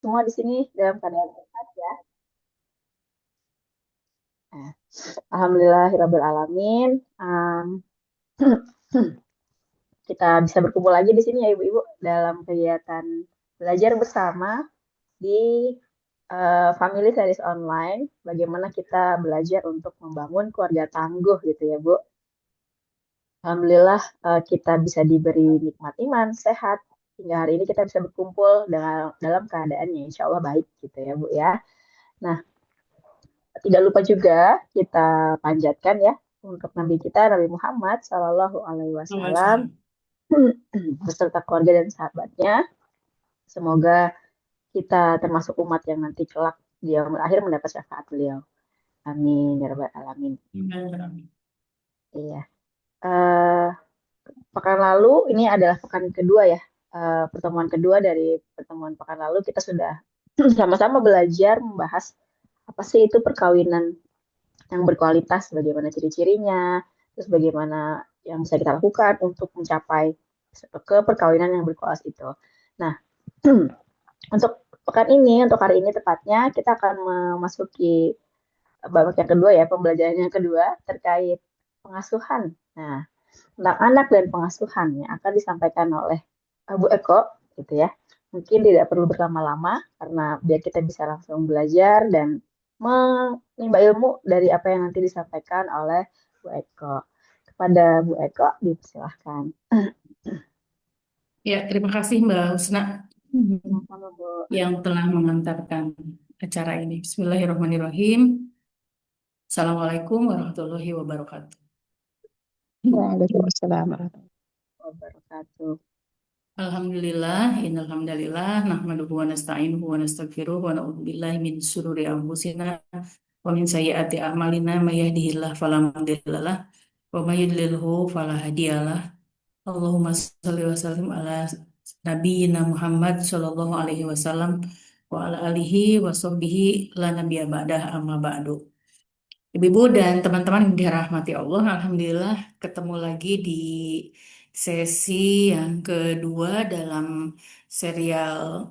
semua di sini dalam keadaan sehat ya. Nah, Alhamdulillahirabbil alamin. Kita bisa berkumpul lagi di sini ya Ibu-ibu dalam kegiatan belajar bersama di Family Series Online. Bagaimana kita belajar untuk membangun keluarga tangguh gitu ya Bu. Alhamdulillah kita bisa diberi nikmat iman, sehat. Hingga hari ini kita bisa berkumpul dalam keadaan yang insya Allah baik gitu ya Bu ya. Nah, tidak lupa juga kita panjatkan ya untuk Nabi kita Nabi Muhammad Shallallahu Alaihi Wasallam Waalaikumsalam. beserta keluarga dan sahabatnya. Semoga kita termasuk umat yang nanti kelak di yaumul akhir mendapat syafaat beliau. Amin ya rabbal alamin. Amin. Iya. Eh, Pekan lalu ini adalah pekan kedua ya. Pertemuan kedua dari pertemuan pekan lalu kita sudah sama-sama belajar membahas apa sih itu perkawinan yang berkualitas, bagaimana ciri-cirinya, terus bagaimana yang bisa kita lakukan untuk mencapai ke perkawinan yang berkualitas itu. Nah, untuk pekan ini, untuk hari ini tepatnya, kita akan memasuki babak yang kedua ya, pembelajaran yang kedua terkait pengasuhan. Nah, tentang anak dan pengasuhan yang akan disampaikan oleh Bu Eko, gitu ya. Mungkin tidak perlu berlama-lama karena biar kita bisa langsung belajar dan menimba ilmu dari apa yang nanti disampaikan oleh Bu Eko. Kepada Bu Eko, dipersilahkan. Ya, terima kasih Mbak Husna Sama-sama, Bu. yang telah mengantarkan acara ini. Bismillahirrahmanirrahim. Assalamualaikum warahmatullahi wabarakatuh. Waalaikumsalam warahmatullahi Wabarakatuh. Alhamdulillah, innalhamdalillah, nahmaduhu wa nasta'inuhu wa nastaghfiruh wa na'udzu billahi min syururi anfusina wa min sayyiati a'malina may yahdihillahu fala mudhillalah wa may yudlilhu fala hadiyalah. Allahumma shalli wa sallim ala nabiyyina Muhammad sallallahu alaihi wasallam wa ala alihi wa sahbihi la nabiyya ba'dah amma ba'du. Ibu-ibu dan teman-teman yang dirahmati Allah, Alhamdulillah ketemu lagi di sesi yang kedua dalam serial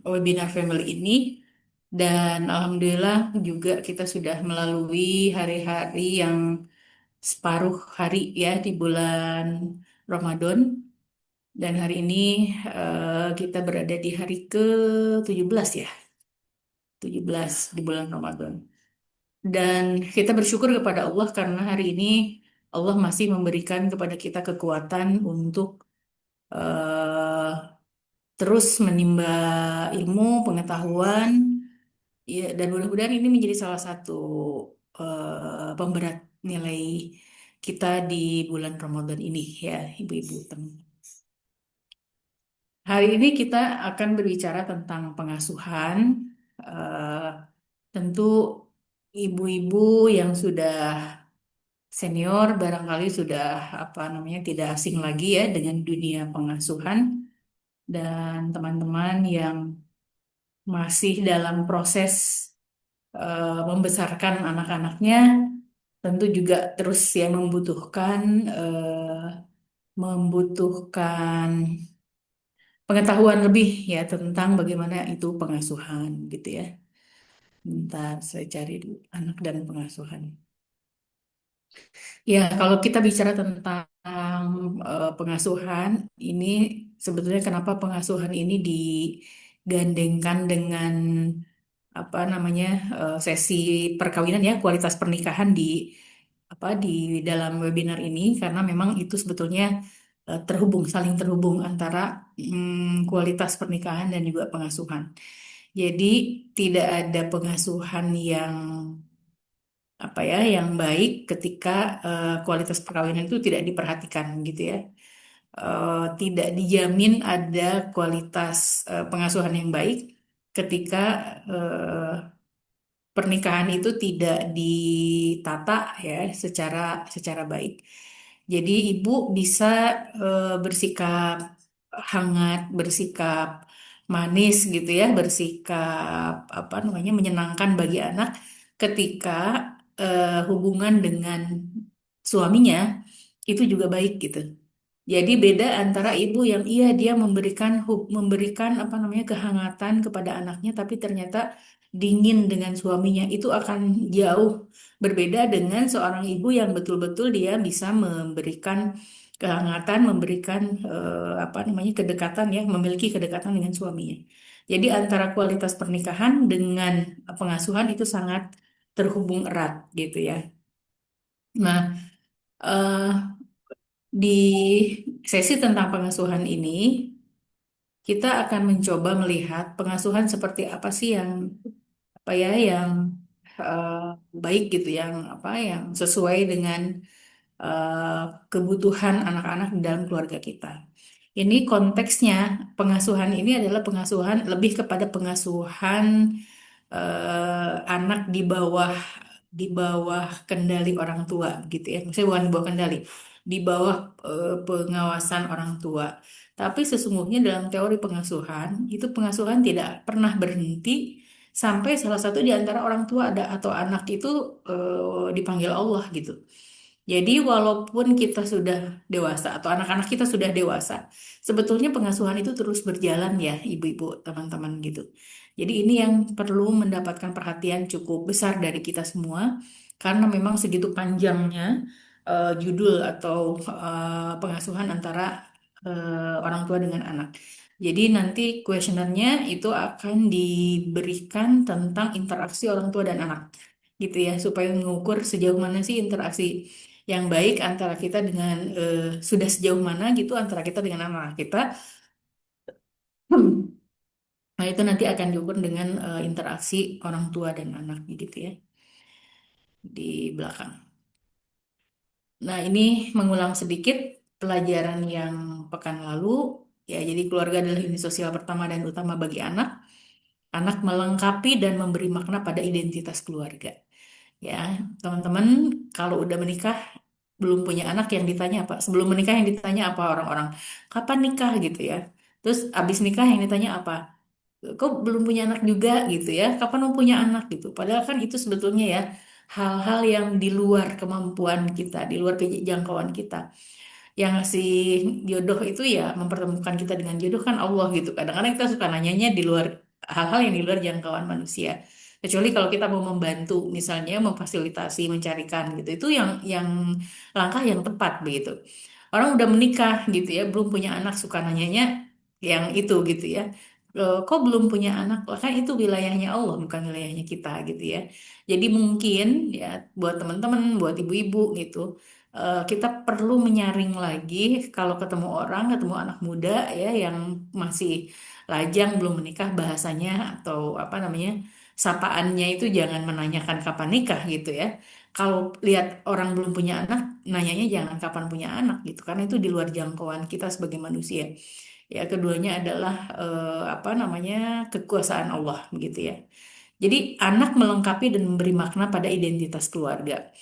webinar family ini. Dan Alhamdulillah juga kita sudah melalui hari-hari yang separuh hari ya di bulan Ramadan. Dan hari ini kita berada di hari ke-17 ya, 17 di bulan Ramadan. Dan kita bersyukur kepada Allah karena hari ini Allah masih memberikan kepada kita kekuatan untuk eh, terus menimba ilmu, pengetahuan, ya, dan mudah-mudahan ini menjadi salah satu pemberat nilai kita di bulan Ramadan ini ya, ibu-ibu teman. Hari ini kita akan berbicara tentang pengasuhan. Eh, Tentu ibu-ibu yang sudah senior barangkali sudah apa namanya tidak asing lagi ya dengan dunia pengasuhan dan teman-teman yang masih dalam proses membesarkan anak-anaknya tentu juga terus ya membutuhkan pengetahuan lebih ya tentang bagaimana itu pengasuhan gitu ya. Bentar, saya cari dulu anak dan pengasuhan. Ya, kalau kita bicara tentang pengasuhan, ini sebetulnya kenapa pengasuhan ini digandengkan dengan apa namanya sesi perkawinan ya, kualitas pernikahan di apa di dalam webinar ini, karena memang itu sebetulnya saling terhubung antara kualitas pernikahan dan juga pengasuhan. Jadi tidak ada pengasuhan yang apa ya yang baik ketika kualitas perkawinan itu tidak diperhatikan gitu ya. Tidak dijamin ada kualitas pengasuhan yang baik ketika eh, pernikahan itu tidak ditata ya secara baik. Jadi ibu bisa bersikap hangat, bersikap manis gitu ya, bersikap apa namanya menyenangkan bagi anak ketika hubungan dengan suaminya itu juga baik gitu. Jadi beda antara ibu yang iya dia memberikan apa namanya kehangatan kepada anaknya, tapi ternyata dingin dengan suaminya, itu akan jauh berbeda dengan seorang ibu yang betul-betul dia bisa memberikan kehangatan, memberikan apa namanya kedekatan, ya, memiliki kedekatan dengan suaminya. Jadi antara kualitas pernikahan dengan pengasuhan itu sangat terhubung erat gitu ya. Nah, di sesi tentang pengasuhan ini, kita akan mencoba melihat pengasuhan seperti apa sih yang apa ya yang eh, baik gitu, yang apa yang sesuai dengan eh, kebutuhan anak-anak di dalam keluarga kita. Ini konteksnya pengasuhan ini adalah pengasuhan lebih kepada pengasuhan anak di bawah kendali orang tua gitu ya. Maksudnya bukan di bawah kendali, di bawah pengawasan orang tua. Tapi sesungguhnya dalam teori pengasuhan, itu pengasuhan tidak pernah berhenti sampai salah satu di antara orang tua ada atau anak itu dipanggil Allah gitu. Jadi walaupun kita sudah dewasa atau anak-anak kita sudah dewasa, sebetulnya pengasuhan itu terus berjalan ya, ibu-ibu, teman-teman gitu. Jadi ini yang perlu mendapatkan perhatian cukup besar dari kita semua, karena memang segitu panjangnya judul atau pengasuhan antara orang tua dengan anak. Jadi nanti kuesionernya itu akan diberikan tentang interaksi orang tua dan anak gitu ya, supaya mengukur sejauh mana sih interaksi yang baik antara kita dengan sudah sejauh mana gitu antara kita dengan anak kita. Hmm. Nah, itu nanti akan diukur dengan interaksi orang tua dan anak gitu ya di belakang. Nah, ini mengulang sedikit pelajaran yang pekan lalu ya. Jadi keluarga adalah unit sosial pertama dan utama bagi anak. Anak melengkapi dan memberi makna pada identitas keluarga. Ya, teman-teman, kalau udah menikah belum punya anak yang ditanya apa? Sebelum menikah yang ditanya apa orang-orang? Kapan nikah gitu ya? Terus abis nikah yang ditanya apa? Kok belum punya anak juga gitu ya? Kapan mau punya anak gitu? Padahal kan itu sebetulnya ya hal-hal yang di luar kemampuan kita, di luar kejangkauan kita. Yang ngasih jodoh itu ya mempertemukan kita dengan jodoh kan Allah gitu. Kadang-kadang kita suka nanyanya di luar hal-hal yang di luar jangkauan manusia. Kecuali kalau kita mau membantu, misalnya memfasilitasi, mencarikan gitu, itu yang langkah yang tepat begitu. Orang udah menikah gitu ya, belum punya anak suka nanyanya yang itu gitu ya. Kok belum punya anak? Lah kan itu wilayahnya Allah, bukan wilayahnya kita gitu ya. Jadi mungkin ya buat teman-teman, buat ibu-ibu gitu, kita perlu menyaring lagi kalau ketemu orang, ketemu anak muda ya yang masih lajang belum menikah, bahasanya atau apa namanya sapaannya itu jangan menanyakan kapan nikah gitu ya. Kalau lihat orang belum punya anak, nanyanya jangan kapan punya anak gitu, karena itu di luar jangkauan kita sebagai manusia. Ya, keduanya adalah apa namanya kekuasaan Allah begitu ya. Jadi anak melengkapi dan memberi makna pada identitas keluarga.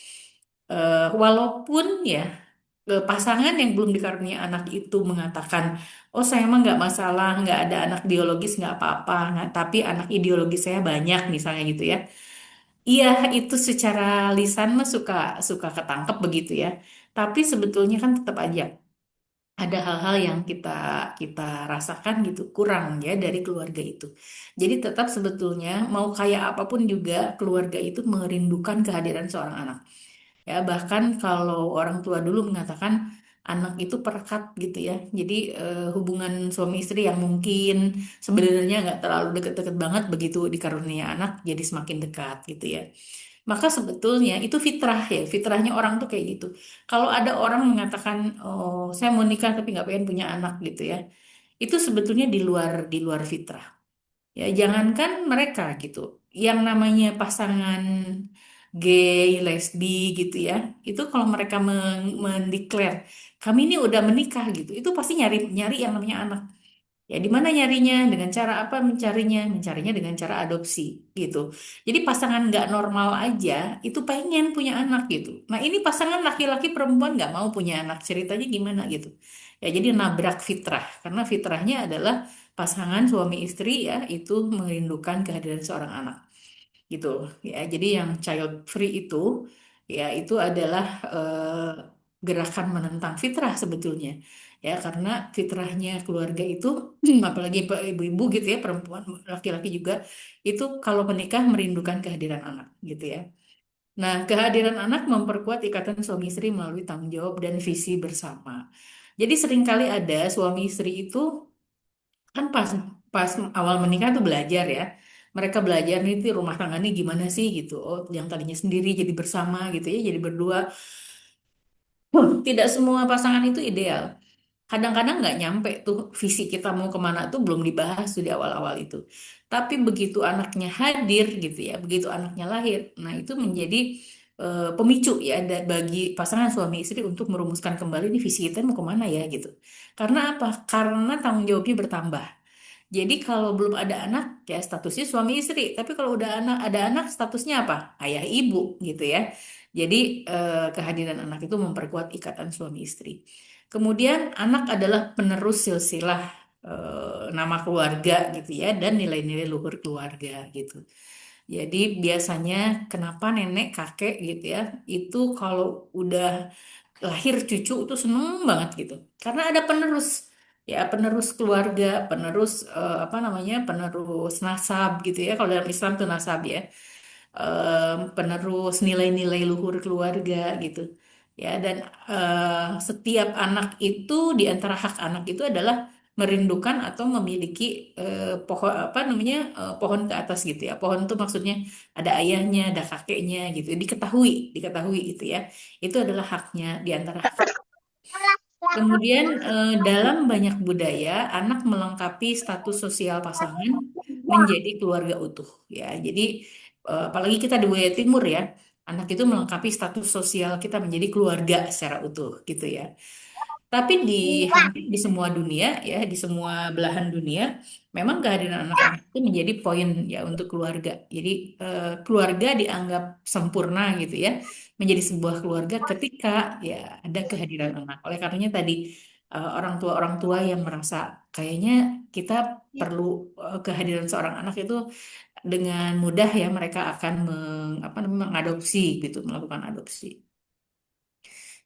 Walaupun ya pasangan yang belum dikaruniai anak itu mengatakan, oh saya emang nggak masalah, nggak ada anak biologis nggak apa-apa, nggak, tapi anak ideologis saya banyak misalnya gitu ya. Iya itu secara lisan mah suka suka ketangkep begitu ya. Tapi sebetulnya kan tetap aja ada hal-hal yang kita kita rasakan gitu kurang ya dari keluarga itu. Jadi tetap sebetulnya mau kayak apapun juga keluarga itu merindukan kehadiran seorang anak. Ya, bahkan kalau orang tua dulu mengatakan anak itu perekat gitu ya. Jadi hubungan suami istri yang mungkin sebenarnya nggak terlalu deket-deket banget begitu dikarunia anak jadi semakin dekat gitu ya. Maka sebetulnya itu fitrah ya, fitrahnya orang tuh kayak gitu. Kalau ada orang mengatakan, oh saya mau nikah tapi nggak pengen punya anak gitu ya, itu sebetulnya di luar fitrah. Ya, jangankan mereka gitu. Yang namanya pasangan gay, lesbi gitu ya. Itu kalau mereka mendeklar kami ini udah menikah gitu, itu pasti nyari nyari yang namanya anak. Ya, di mana nyarinya? Dengan cara apa mencarinya? Mencarinya dengan cara adopsi gitu. Jadi pasangan nggak normal aja itu pengen punya anak gitu. Nah, ini pasangan laki-laki perempuan nggak mau punya anak. Ceritanya gimana gitu? Ya, jadi nabrak fitrah. Karena fitrahnya adalah pasangan suami istri ya itu merindukan kehadiran seorang anak gitu. Ya, jadi yang child free itu ya itu adalah gerakan menentang fitrah sebetulnya. Ya, karena fitrahnya keluarga itu, apalagi ibu-ibu gitu ya, perempuan, laki-laki juga, itu kalau menikah merindukan kehadiran anak gitu ya. Nah, kehadiran anak memperkuat ikatan suami istri melalui tanggung jawab dan visi bersama. Jadi seringkali ada suami istri itu kan pas pas awal menikah tuh belajar ya. Mereka belajar nih rumah tangga nih gimana sih gitu. Oh, yang tadinya sendiri jadi bersama gitu ya, jadi berdua. Tidak semua pasangan itu ideal. Kadang-kadang nggak nyampe tuh visi kita mau kemana tuh belum dibahas tuh di awal-awal itu. Tapi begitu anaknya hadir gitu ya, begitu anaknya lahir, nah itu menjadi pemicu ya bagi pasangan suami istri untuk merumuskan kembali nih visi kita mau kemana ya gitu. Karena apa? Karena tanggung jawabnya bertambah. Jadi kalau belum ada anak ya statusnya suami istri, tapi kalau udah ada anak statusnya apa? Ayah ibu gitu ya. Jadi kehadiran anak itu memperkuat ikatan suami istri. Kemudian anak adalah penerus silsilah nama keluarga gitu ya dan nilai-nilai luhur keluarga gitu. Jadi biasanya kenapa nenek kakek gitu ya itu kalau udah lahir cucu itu seneng banget gitu karena ada penerus ya penerus keluarga penerus apa namanya penerus nasab gitu ya kalau dalam Islam tuh nasab ya penerus nilai-nilai luhur keluarga gitu ya dan setiap anak itu di antara hak anak itu adalah merindukan atau memiliki pohon apa namanya pohon ke atas gitu ya pohon itu maksudnya ada ayahnya ada kakeknya gitu diketahui gitu ya itu adalah haknya di antara hak. Kemudian dalam banyak budaya, anak melengkapi status sosial pasangan menjadi keluarga utuh. Ya, jadi apalagi kita di budaya Timur ya, anak itu melengkapi status sosial kita menjadi keluarga secara utuh, gitu ya. Tapi di hampir di semua dunia ya, di semua belahan dunia, memang kehadiran anak-anak itu menjadi poin ya untuk keluarga. Jadi keluarga dianggap sempurna gitu ya, menjadi sebuah keluarga ketika ya ada kehadiran anak. Oleh karenanya tadi orang tua yang merasa kayaknya kita perlu kehadiran seorang anak itu dengan mudah ya mereka akan apa namanya mengadopsi gitu, melakukan adopsi.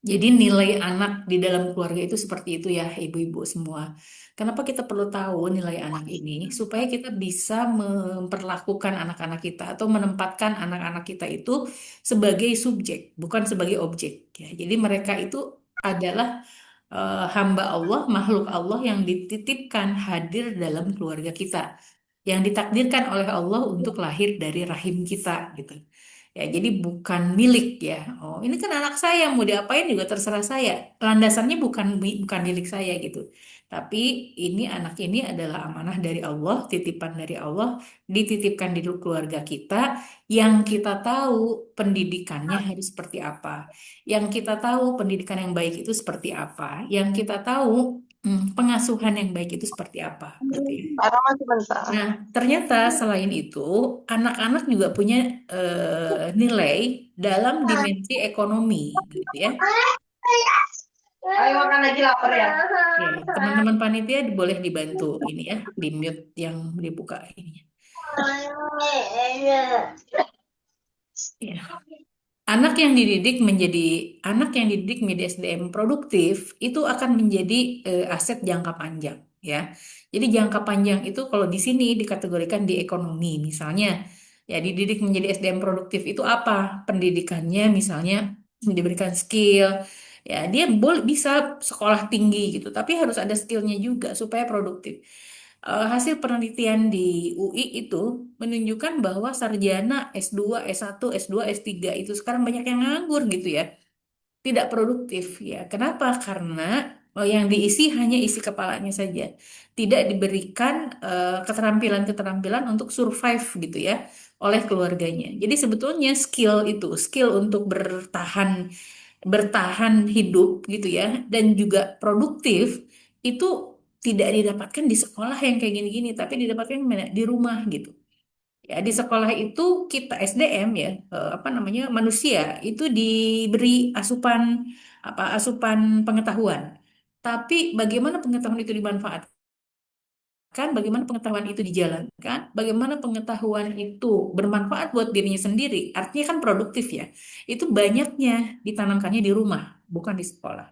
Jadi nilai anak di dalam keluarga itu seperti itu ya ibu-ibu semua. Kenapa kita perlu tahu nilai anak ini? Supaya kita bisa memperlakukan anak-anak kita atau menempatkan anak-anak kita itu sebagai subjek, bukan sebagai objek. Ya, jadi mereka itu adalah hamba Allah, makhluk Allah yang dititipkan hadir dalam keluarga kita, yang ditakdirkan oleh Allah untuk lahir dari rahim kita gitu. Ya, jadi bukan milik ya. Oh, ini kan anak saya mau diapain juga terserah saya. Landasannya bukan milik saya gitu. Tapi ini anak ini adalah amanah dari Allah, titipan dari Allah, dititipkan di keluarga kita yang kita tahu pendidikannya harus seperti apa. Yang kita tahu pendidikan yang baik itu seperti apa. Yang kita tahu pengasuhan yang baik itu seperti apa gitu ya. Karena masih bentar. Nah, ternyata selain itu, anak-anak juga punya nilai dalam dimensi ekonomi, gitu ya. Ayo makan lagi lapar ya. Ya, teman-teman panitia boleh dibantu ini ya, di mute yang dibuka ini. Ya. Anak yang dididik menjadi SDM produktif itu akan menjadi aset jangka panjang ya. Jadi jangka panjang itu kalau di sini dikategorikan di ekonomi misalnya ya dididik menjadi SDM produktif itu apa? Pendidikannya misalnya diberikan skill ya dia boleh bisa sekolah tinggi gitu tapi harus ada skillnya juga supaya produktif. Hasil penelitian di UI itu menunjukkan bahwa sarjana S2, S1, S2, S3 itu sekarang banyak yang nganggur gitu ya. Tidak produktif ya. Kenapa? Karena yang diisi hanya isi kepalanya saja. Tidak diberikan keterampilan-keterampilan untuk survive gitu ya oleh keluarganya. Jadi sebetulnya skill untuk bertahan bertahan hidup gitu ya dan juga produktif itu tidak didapatkan di sekolah yang kayak gini-gini tapi didapatkan di mana? Di rumah gitu. Ya, di sekolah itu kita SDM ya, apa namanya manusia itu diberi asupan pengetahuan. Tapi bagaimana pengetahuan itu dimanfaatkan, bagaimana pengetahuan itu dijalankan, bagaimana pengetahuan itu bermanfaat buat dirinya sendiri, artinya kan produktif ya. Itu banyaknya ditanamkannya di rumah bukan di sekolah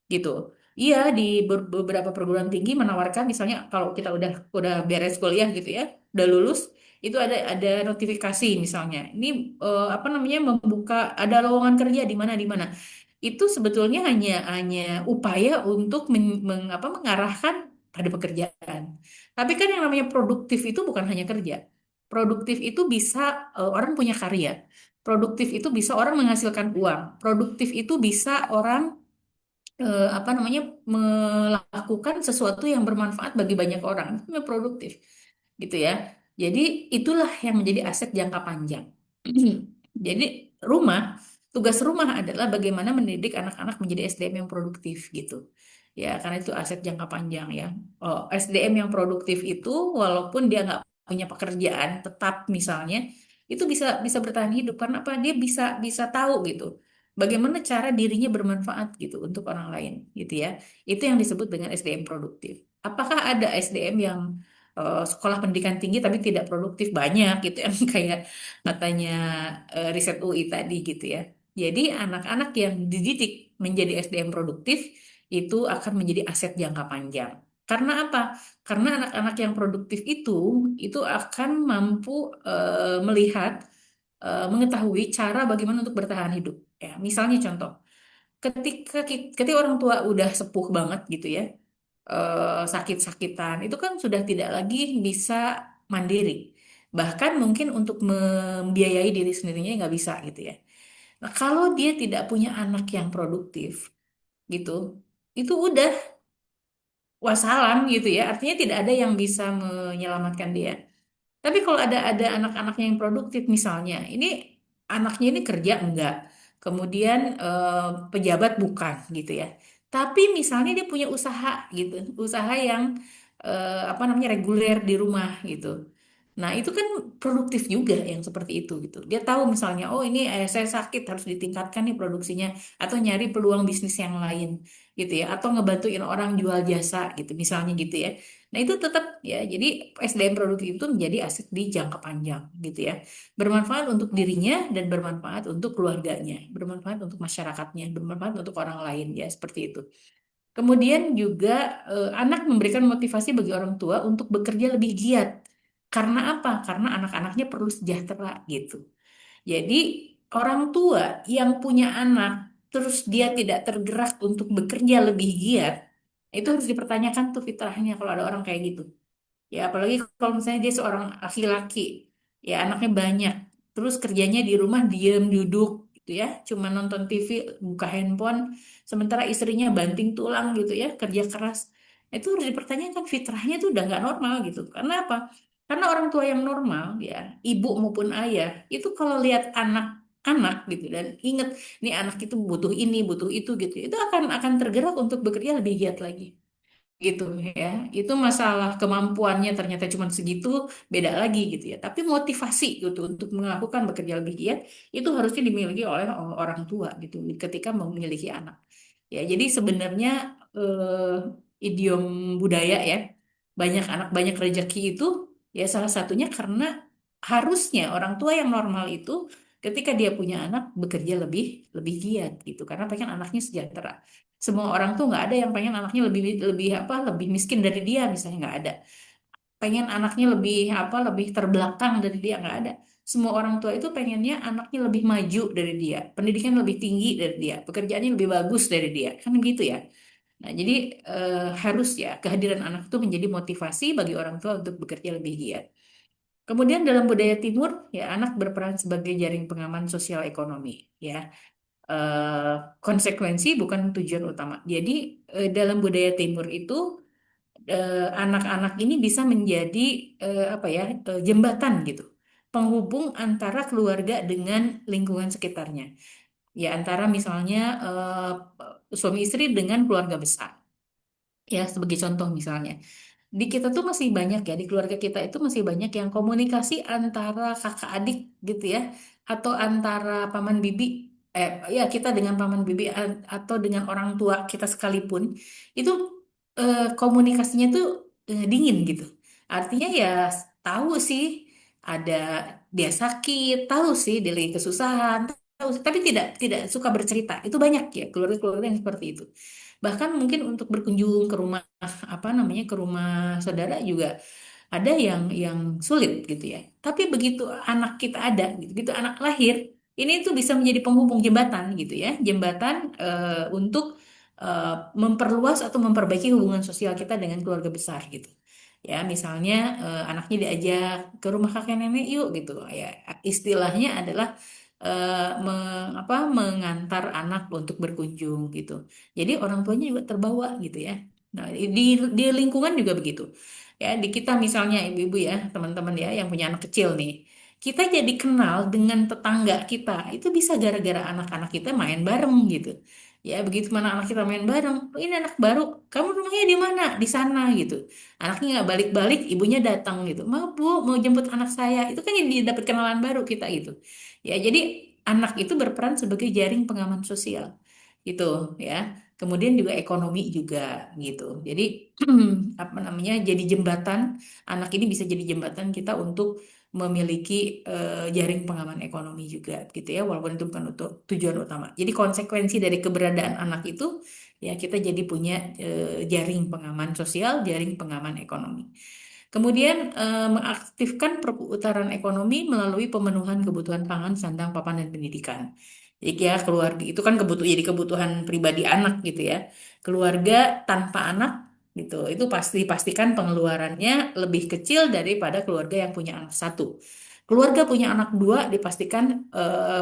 gitu. Iya, di beberapa perguruan tinggi menawarkan misalnya kalau kita udah beres kuliah gitu ya, udah lulus, itu ada notifikasi misalnya. Ini apa namanya membuka ada lowongan kerja di mana. Itu sebetulnya hanya upaya untuk mengarahkan pada pekerjaan. Tapi kan yang namanya produktif itu bukan hanya kerja. Produktif itu bisa orang punya karya. Produktif itu bisa orang menghasilkan uang. Produktif itu bisa orang apa namanya melakukan sesuatu yang bermanfaat bagi banyak orang. Itu namanya produktif, gitu ya. Jadi itulah yang menjadi aset jangka panjang. Jadi tugas rumah adalah bagaimana mendidik anak-anak menjadi SDM yang produktif gitu. Ya, karena itu aset jangka panjang ya. Oh, SDM yang produktif itu walaupun dia nggak punya pekerjaan tetap misalnya, itu bisa bisa bertahan hidup karena apa? Dia bisa bisa tahu gitu. Bagaimana cara dirinya bermanfaat gitu untuk orang lain gitu ya. Itu yang disebut dengan SDM produktif. Apakah ada SDM yang sekolah pendidikan tinggi tapi tidak produktif banyak gitu yang kayak katanya riset UI tadi gitu ya. Jadi anak-anak yang dididik menjadi SDM produktif itu akan menjadi aset jangka panjang. Karena apa? Karena anak-anak yang produktif itu akan mampu melihat, mengetahui cara bagaimana untuk bertahan hidup. Ya, misalnya contoh, ketika orang tua udah sepuh banget gitu ya, sakit-sakitan, itu kan sudah tidak lagi bisa mandiri. Bahkan mungkin untuk membiayai diri sendirinya nggak bisa gitu ya. Nah, kalau dia tidak punya anak yang produktif gitu, itu udah wassalam gitu ya. Artinya tidak ada yang bisa menyelamatkan dia. Tapi kalau ada anak-anaknya yang produktif misalnya, ini anaknya ini kerja enggak, kemudian pejabat bukan gitu ya. Tapi misalnya dia punya usaha gitu, usaha yang apa namanya reguler di rumah gitu. Nah, itu kan produktif juga yang seperti itu gitu. Dia tahu misalnya, oh ini saya sakit harus ditingkatkan nih produksinya atau nyari peluang bisnis yang lain gitu ya atau ngebantuin orang jual jasa gitu misalnya gitu ya. Nah, itu tetap ya. Jadi SDM produktif itu menjadi aset di jangka panjang gitu ya. Bermanfaat untuk dirinya dan bermanfaat untuk keluarganya, bermanfaat untuk masyarakatnya, bermanfaat untuk orang lain ya seperti itu. Kemudian juga anak memberikan motivasi bagi orang tua untuk bekerja lebih giat. Karena apa? Karena anak-anaknya perlu sejahtera gitu. Jadi orang tua yang punya anak terus dia tidak tergerak untuk bekerja lebih giat, itu harus dipertanyakan tuh fitrahnya kalau ada orang kayak gitu. Ya, apalagi kalau misalnya dia seorang laki-laki, ya anaknya banyak, terus kerjanya di rumah diem duduk gitu ya, cuma nonton TV, buka handphone, sementara istrinya banting tulang gitu ya, kerja keras. Itu harus dipertanyakan fitrahnya tuh udah nggak normal gitu. Karena apa? Karena orang tua yang normal ya, ibu maupun ayah, itu kalau lihat anak-anak gitu dan inget nih anak itu butuh ini, butuh itu gitu, itu akan tergerak untuk bekerja lebih giat lagi gitu ya. Itu masalah kemampuannya ternyata cuma segitu, beda lagi gitu ya. Tapi motivasi gitu untuk melakukan bekerja lebih giat itu harusnya dimiliki oleh orang tua gitu ketika memiliki anak. Ya, jadi sebenarnya idiom budaya ya, banyak anak banyak rezeki itu ya salah satunya karena harusnya orang tua yang normal itu ketika dia punya anak bekerja lebih lebih giat gitu karena pengen anaknya sejahtera. Semua orang tuh nggak ada yang pengen anaknya lebih lebih apa lebih miskin dari dia misalnya nggak ada. Pengen anaknya lebih apa lebih terbelakang dari dia nggak ada. Semua orang tua itu pengennya anaknya lebih maju dari dia, pendidikan lebih tinggi dari dia, pekerjaannya lebih bagus dari dia, kan gitu ya. Nah, jadi harus ya kehadiran anak itu menjadi motivasi bagi orang tua untuk bekerja lebih giat. Kemudian dalam budaya Timur, ya anak berperan sebagai jaring pengaman sosial ekonomi, ya. Eh, Konsekuensi bukan tujuan utama. Jadi dalam budaya Timur itu anak-anak ini bisa menjadi apa ya jembatan gitu, penghubung antara keluarga dengan lingkungan sekitarnya. Ya antara misalnya suami istri dengan keluarga besar. Ya sebagai contoh misalnya. Di kita tuh masih banyak ya, di keluarga kita itu masih banyak yang komunikasi antara kakak adik gitu ya, atau antara paman bibi, ya kita dengan paman bibi atau dengan orang tua kita sekalipun, itu komunikasinya tuh dingin gitu. Artinya ya tahu sih ada dia sakit, tahu sih dia lagi kesusahan, tapi tidak suka bercerita. Itu banyak ya keluarga-keluarga yang seperti itu. Bahkan mungkin untuk berkunjung ke rumah apa namanya ke rumah saudara juga ada yang sulit gitu ya. Tapi begitu anak kita ada, gitu, begitu anak lahir, ini tuh bisa menjadi penghubung jembatan gitu ya, jembatan untuk eh, memperluas atau memperbaiki hubungan sosial kita dengan keluarga besar gitu. Ya, misalnya anaknya diajak ke rumah kakek nenek yuk gitu. Ya, istilahnya adalah mengantar anak untuk berkunjung gitu. Jadi orang tuanya juga terbawa gitu ya. Nah, di lingkungan juga begitu. Ya, di kita misalnya ibu-ibu ya, teman-teman ya yang punya anak kecil nih. Kita jadi kenal dengan tetangga kita. Itu bisa gara-gara anak-anak kita main bareng gitu. Ya, begitu mana anak kita main bareng, "Oh, ini anak baru, kamu rumahnya di mana? Di sana gitu. Anaknya nggak balik-balik, ibunya datang gitu. Mau bu, mau jemput anak saya. Itu kan jadi dapat kenalan baru kita gitu. Ya, jadi anak itu berperan sebagai jaring pengaman sosial gitu ya. Kemudian juga ekonomi juga gitu. Jadi apa namanya? Jadi jembatan, anak ini bisa jadi jembatan kita untuk memiliki jaring pengaman ekonomi juga gitu ya, walaupun itu bukan untuk tujuan utama. Jadi konsekuensi dari keberadaan anak itu ya kita jadi punya jaring pengaman sosial, jaring pengaman ekonomi. Kemudian mengaktifkan perputaran ekonomi melalui pemenuhan kebutuhan pangan, sandang, papan, dan pendidikan. Jadi ya keluarga itu kan jadi kebutuhan pribadi anak gitu ya. Keluarga tanpa anak gitu, itu pasti pastikan pengeluarannya lebih kecil daripada keluarga yang punya anak satu. Keluarga punya anak dua dipastikan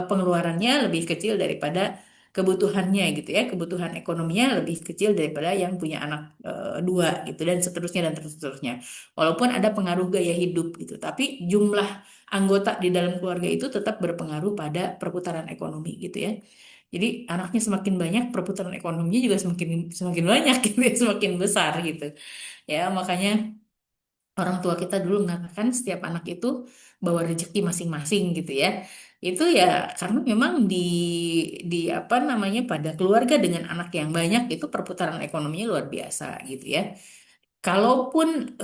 pengeluarannya lebih kecil daripada kebutuhannya gitu ya, kebutuhan ekonominya lebih kecil daripada yang punya anak dua gitu dan seterusnya dan seterusnya. Walaupun ada pengaruh gaya hidup gitu, tapi jumlah anggota di dalam keluarga itu tetap berpengaruh pada perputaran ekonomi gitu ya. Jadi anaknya semakin banyak, perputaran ekonominya juga semakin semakin banyak gitu ya, semakin besar gitu. Ya, makanya orang tua kita dulu mengatakan setiap anak itu bawa rezeki masing-masing gitu ya. Itu ya karena memang di apa namanya pada keluarga dengan anak yang banyak itu perputaran ekonominya luar biasa gitu ya. Kalaupun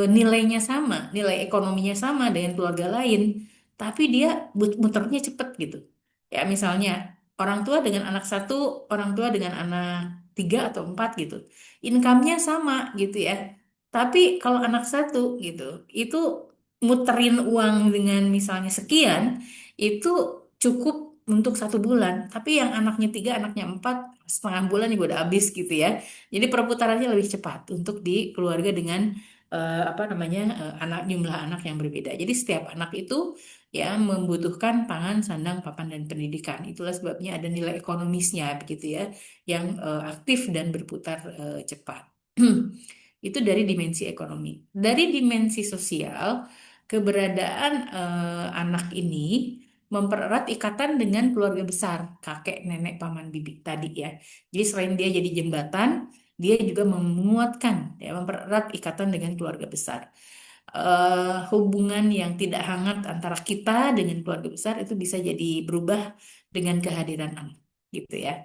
nilainya sama, nilai ekonominya sama dengan keluarga lain, tapi dia muternya cepet gitu. Ya misalnya orang tua dengan anak satu, orang tua dengan anak tiga atau empat gitu, income-nya sama gitu ya. Tapi kalau anak satu gitu, itu muterin uang dengan misalnya sekian, itu cukup untuk 1 bulan. Tapi yang anaknya tiga, anaknya empat, setengah bulan juga udah habis gitu ya. Jadi perputarannya lebih cepat untuk di keluarga dengan apa namanya jumlah anak yang berbeda. Jadi setiap anak itu ya membutuhkan pangan, sandang, papan dan pendidikan. Itulah sebabnya ada nilai ekonomisnya begitu ya, yang aktif dan berputar cepat. Itu dari dimensi ekonomi. Dari dimensi sosial, keberadaan anak ini mempererat ikatan dengan keluarga besar, kakek, nenek, paman, bibi tadi ya. Jadi selain dia jadi jembatan, dia juga menguatkan, ya, mempererat ikatan dengan keluarga besar. Hubungan yang tidak hangat antara kita dengan keluarga besar itu bisa jadi berubah dengan kehadiran anak, gitu ya.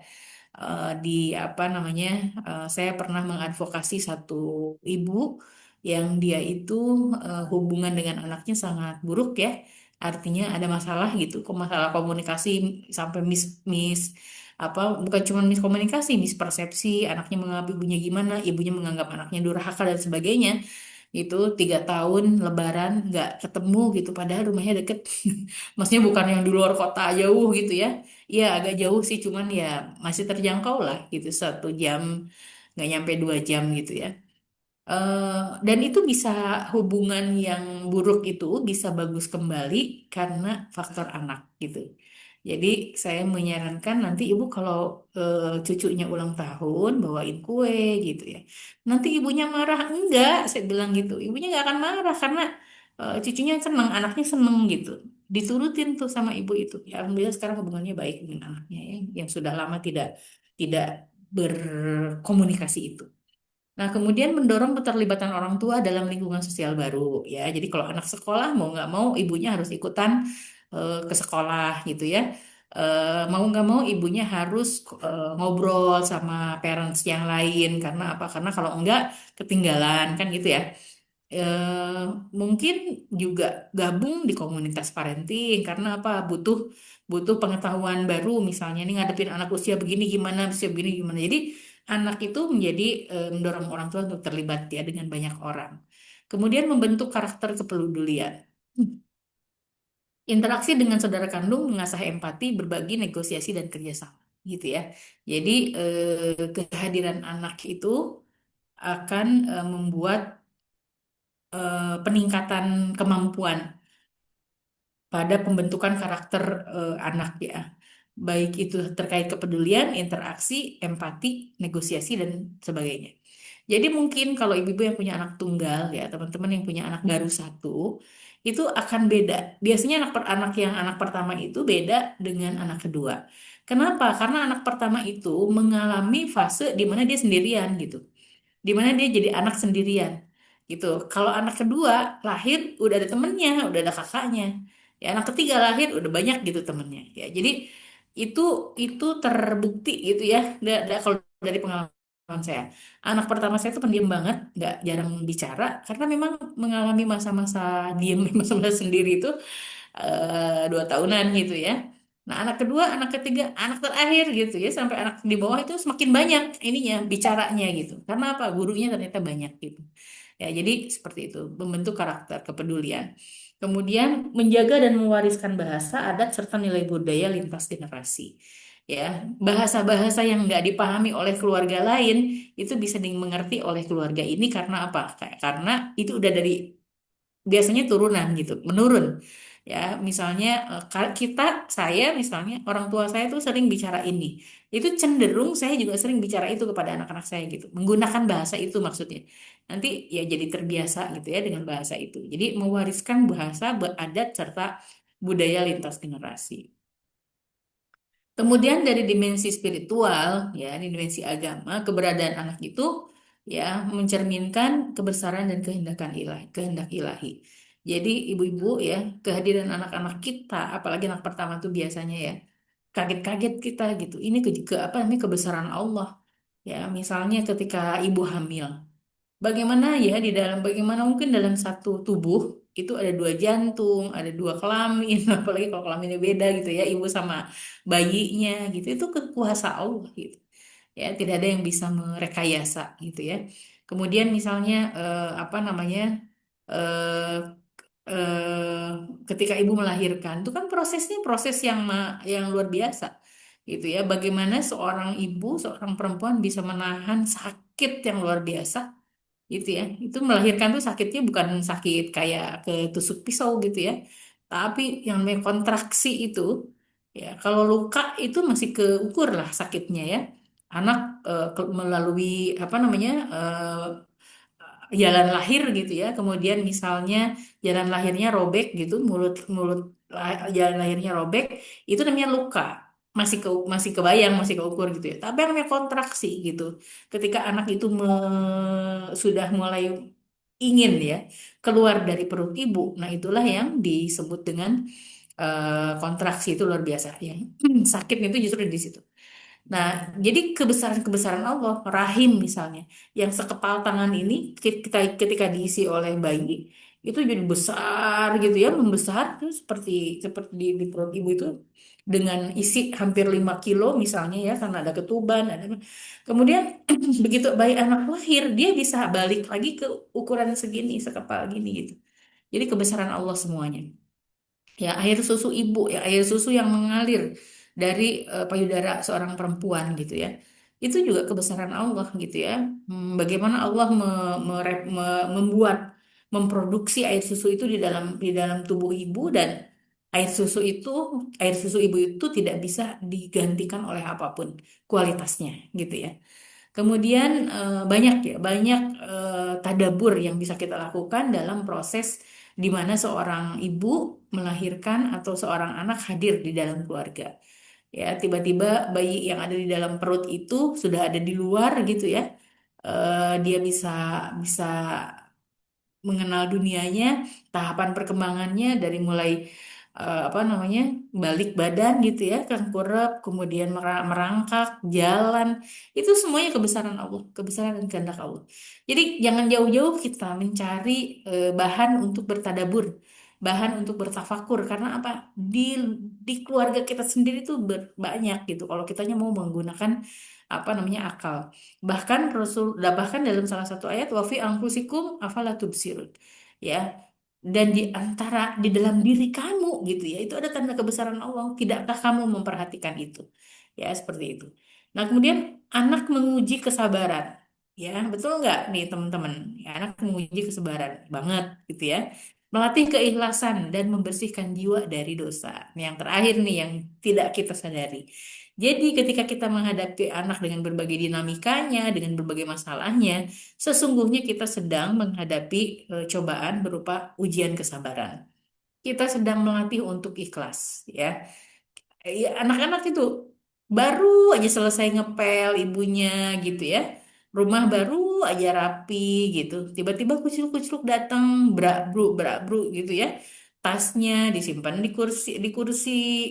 Di apa namanya, saya pernah mengadvokasi satu ibu yang dia itu hubungan dengan anaknya sangat buruk ya. Artinya ada masalah gitu, kok masalah komunikasi sampai mis apa bukan cuma miskomunikasi, mispersepsi, anaknya menganggap ibunya gimana, ibunya menganggap anaknya durhaka dan sebagainya. Itu 3 tahun Lebaran nggak ketemu gitu, padahal rumahnya deket. Maksudnya bukan yang di luar kota jauh gitu ya. Iya agak jauh sih, cuman ya masih terjangkau lah gitu, 1 jam nggak nyampe 2 jam gitu ya. Eh, dan itu bisa hubungan yang buruk itu bisa bagus kembali karena faktor anak gitu. Jadi saya menyarankan nanti ibu kalau cucunya ulang tahun bawain kue gitu ya. Nanti ibunya marah enggak, saya bilang gitu. Ibunya nggak akan marah karena cucunya seneng, anaknya seneng gitu. Diturutin tuh sama ibu itu. Ya, alhamdulillah sekarang hubungannya baik dengan anaknya ya, yang sudah lama tidak tidak berkomunikasi itu. Nah, kemudian mendorong keterlibatan orang tua dalam lingkungan sosial baru, ya. Jadi kalau anak sekolah mau nggak mau ibunya harus ikutan ke sekolah gitu ya. Mau nggak mau ibunya harus ngobrol sama parents yang lain karena apa? Karena kalau enggak ketinggalan kan gitu ya. eh, mungkin juga gabung di komunitas parenting karena apa? Butuh butuh pengetahuan baru misalnya nih ngadepin anak usia begini gimana, usia begini gimana. Jadi anak itu menjadi mendorong orang tua untuk terlibat ya dengan banyak orang. Kemudian membentuk karakter kepedulian. Interaksi dengan saudara kandung mengasah empati, berbagi, negosiasi dan kerjasama gitu ya. Jadi kehadiran anak itu akan membuat peningkatan kemampuan pada pembentukan karakter anak ya. Baik itu terkait kepedulian, interaksi, empati, negosiasi dan sebagainya. Jadi mungkin kalau ibu-ibu yang punya anak tunggal ya, teman-teman yang punya anak baru satu, itu akan beda. Biasanya anak yang anak pertama itu beda dengan anak kedua. Kenapa? Karena anak pertama itu mengalami fase di mana dia sendirian gitu, di mana dia jadi anak sendirian gitu. Kalau anak kedua lahir udah ada temennya, udah ada kakaknya. Ya anak ketiga lahir udah banyak gitu temennya. Ya jadi itu itu terbukti gitu ya. Kalau dari pengalaman saya, anak pertama saya tuh pendiam banget, nggak jarang bicara karena memang mengalami masa-masa diem, masa-masa sendiri itu 2 tahunan gitu ya. Nah, anak kedua, anak ketiga, anak terakhir gitu ya, sampai anak di bawah itu semakin banyak ininya bicaranya gitu. Karena apa? Gurunya ternyata banyak gitu. Ya, jadi seperti itu, membentuk karakter kepedulian. Kemudian menjaga dan mewariskan bahasa, adat serta nilai budaya lintas generasi. Ya, bahasa-bahasa yang nggak dipahami oleh keluarga lain itu bisa dimengerti oleh keluarga ini karena apa? Karena itu udah dari biasanya turunan gitu, menurun. Ya, misalnya kita, saya misalnya orang tua saya tuh sering bicara ini. Itu cenderung saya juga sering bicara itu kepada anak-anak saya gitu. Menggunakan bahasa itu maksudnya. Nanti ya jadi terbiasa gitu ya dengan bahasa itu. Jadi mewariskan bahasa, adat serta budaya lintas generasi. Kemudian dari dimensi spiritual, ya, di dimensi agama, keberadaan anak itu ya mencerminkan kebesaran dan kehendak ilahi. Jadi ibu-ibu ya, kehadiran anak-anak kita, apalagi anak pertama tuh biasanya ya, kaget-kaget kita gitu. Ini apa namanya kebesaran Allah. Ya, misalnya ketika ibu hamil. Bagaimana mungkin dalam satu tubuh itu ada 2 jantung, ada 2 kelamin, apalagi kalau kelaminnya beda gitu ya, ibu sama bayinya gitu. Itu kuasa Allah gitu. Ya, tidak ada yang bisa merekayasa gitu ya. Kemudian misalnya apa namanya? eh, eh, ketika ibu melahirkan itu kan prosesnya proses yang luar biasa gitu ya. Bagaimana seorang ibu, seorang perempuan bisa menahan sakit yang luar biasa gitu ya. Itu melahirkan tuh sakitnya bukan sakit kayak ketusuk pisau gitu ya. Tapi yang namanya kontraksi itu ya kalau luka itu masih keukur lah sakitnya ya. Anak melalui apa namanya jalan lahir gitu ya. Kemudian misalnya jalan lahirnya robek gitu, mulut mulut jalan lahirnya robek, itu namanya luka. Masih kebayang, masih keukur gitu ya. Tapi yang namanya kontraksi gitu. Ketika anak itu sudah mulai ingin ya keluar dari perut ibu. Nah, itulah yang disebut dengan kontraksi itu luar biasa ya. Sakitnya itu justru di situ. Nah, jadi kebesaran-kebesaran Allah, rahim misalnya, yang sekepal tangan ini ketika diisi oleh bayi itu jadi besar gitu ya, membesar tuh seperti seperti di perut ibu itu dengan isi hampir 5 kilo misalnya ya, karena ada ketuban, ada kemudian begitu bayi anak lahir dia bisa balik lagi ke ukuran segini, sekepal gini gitu. Jadi kebesaran Allah semuanya. Ya, air susu ibu, ya air susu yang mengalir dari payudara seorang perempuan gitu ya. Itu juga kebesaran Allah gitu ya. Bagaimana Allah membuat memproduksi air susu itu di dalam tubuh ibu dan air susu itu air susu ibu itu tidak bisa digantikan oleh apapun kualitasnya gitu ya. Kemudian banyak tadabur yang bisa kita lakukan dalam proses di mana seorang ibu melahirkan atau seorang anak hadir di dalam keluarga. Ya, tiba-tiba bayi yang ada di dalam perut itu sudah ada di luar gitu ya. Dia bisa bisa mengenal dunianya, tahapan perkembangannya dari mulai apa namanya, balik badan gitu ya, tengkurap, kemudian merangkak, jalan, itu semuanya kebesaran Allah, kebesaran dan kehendak Allah. Jadi jangan jauh-jauh kita mencari bahan untuk bertadabur, bahan untuk bertafakur, karena apa? Di keluarga kita sendiri tuh banyak gitu. Kalau kitanya mau menggunakan apa namanya akal. Bahkan dalam salah satu ayat wa fi anfusikum afala tubsirun. Ya, dan di antara di dalam diri kamu gitu ya itu ada tanda kebesaran Allah, tidakkah kamu memperhatikan itu, ya seperti itu. Nah kemudian anak menguji kesabaran, ya betul nggak nih teman-teman, ya, anak menguji kesabaran banget gitu ya, melatih keikhlasan dan membersihkan jiwa dari dosa. Ini yang terakhir nih yang tidak kita sadari. Jadi ketika kita menghadapi anak dengan berbagai dinamikanya, dengan berbagai masalahnya, sesungguhnya kita sedang menghadapi cobaan berupa ujian kesabaran. Kita sedang melatih untuk ikhlas, ya. Ya, anak-anak itu baru aja selesai ngepel ibunya gitu ya. Rumah baru aja rapi gitu. Tiba-tiba kucluk-kucluk datang, brak-bru gitu ya. Tasnya disimpan di kursi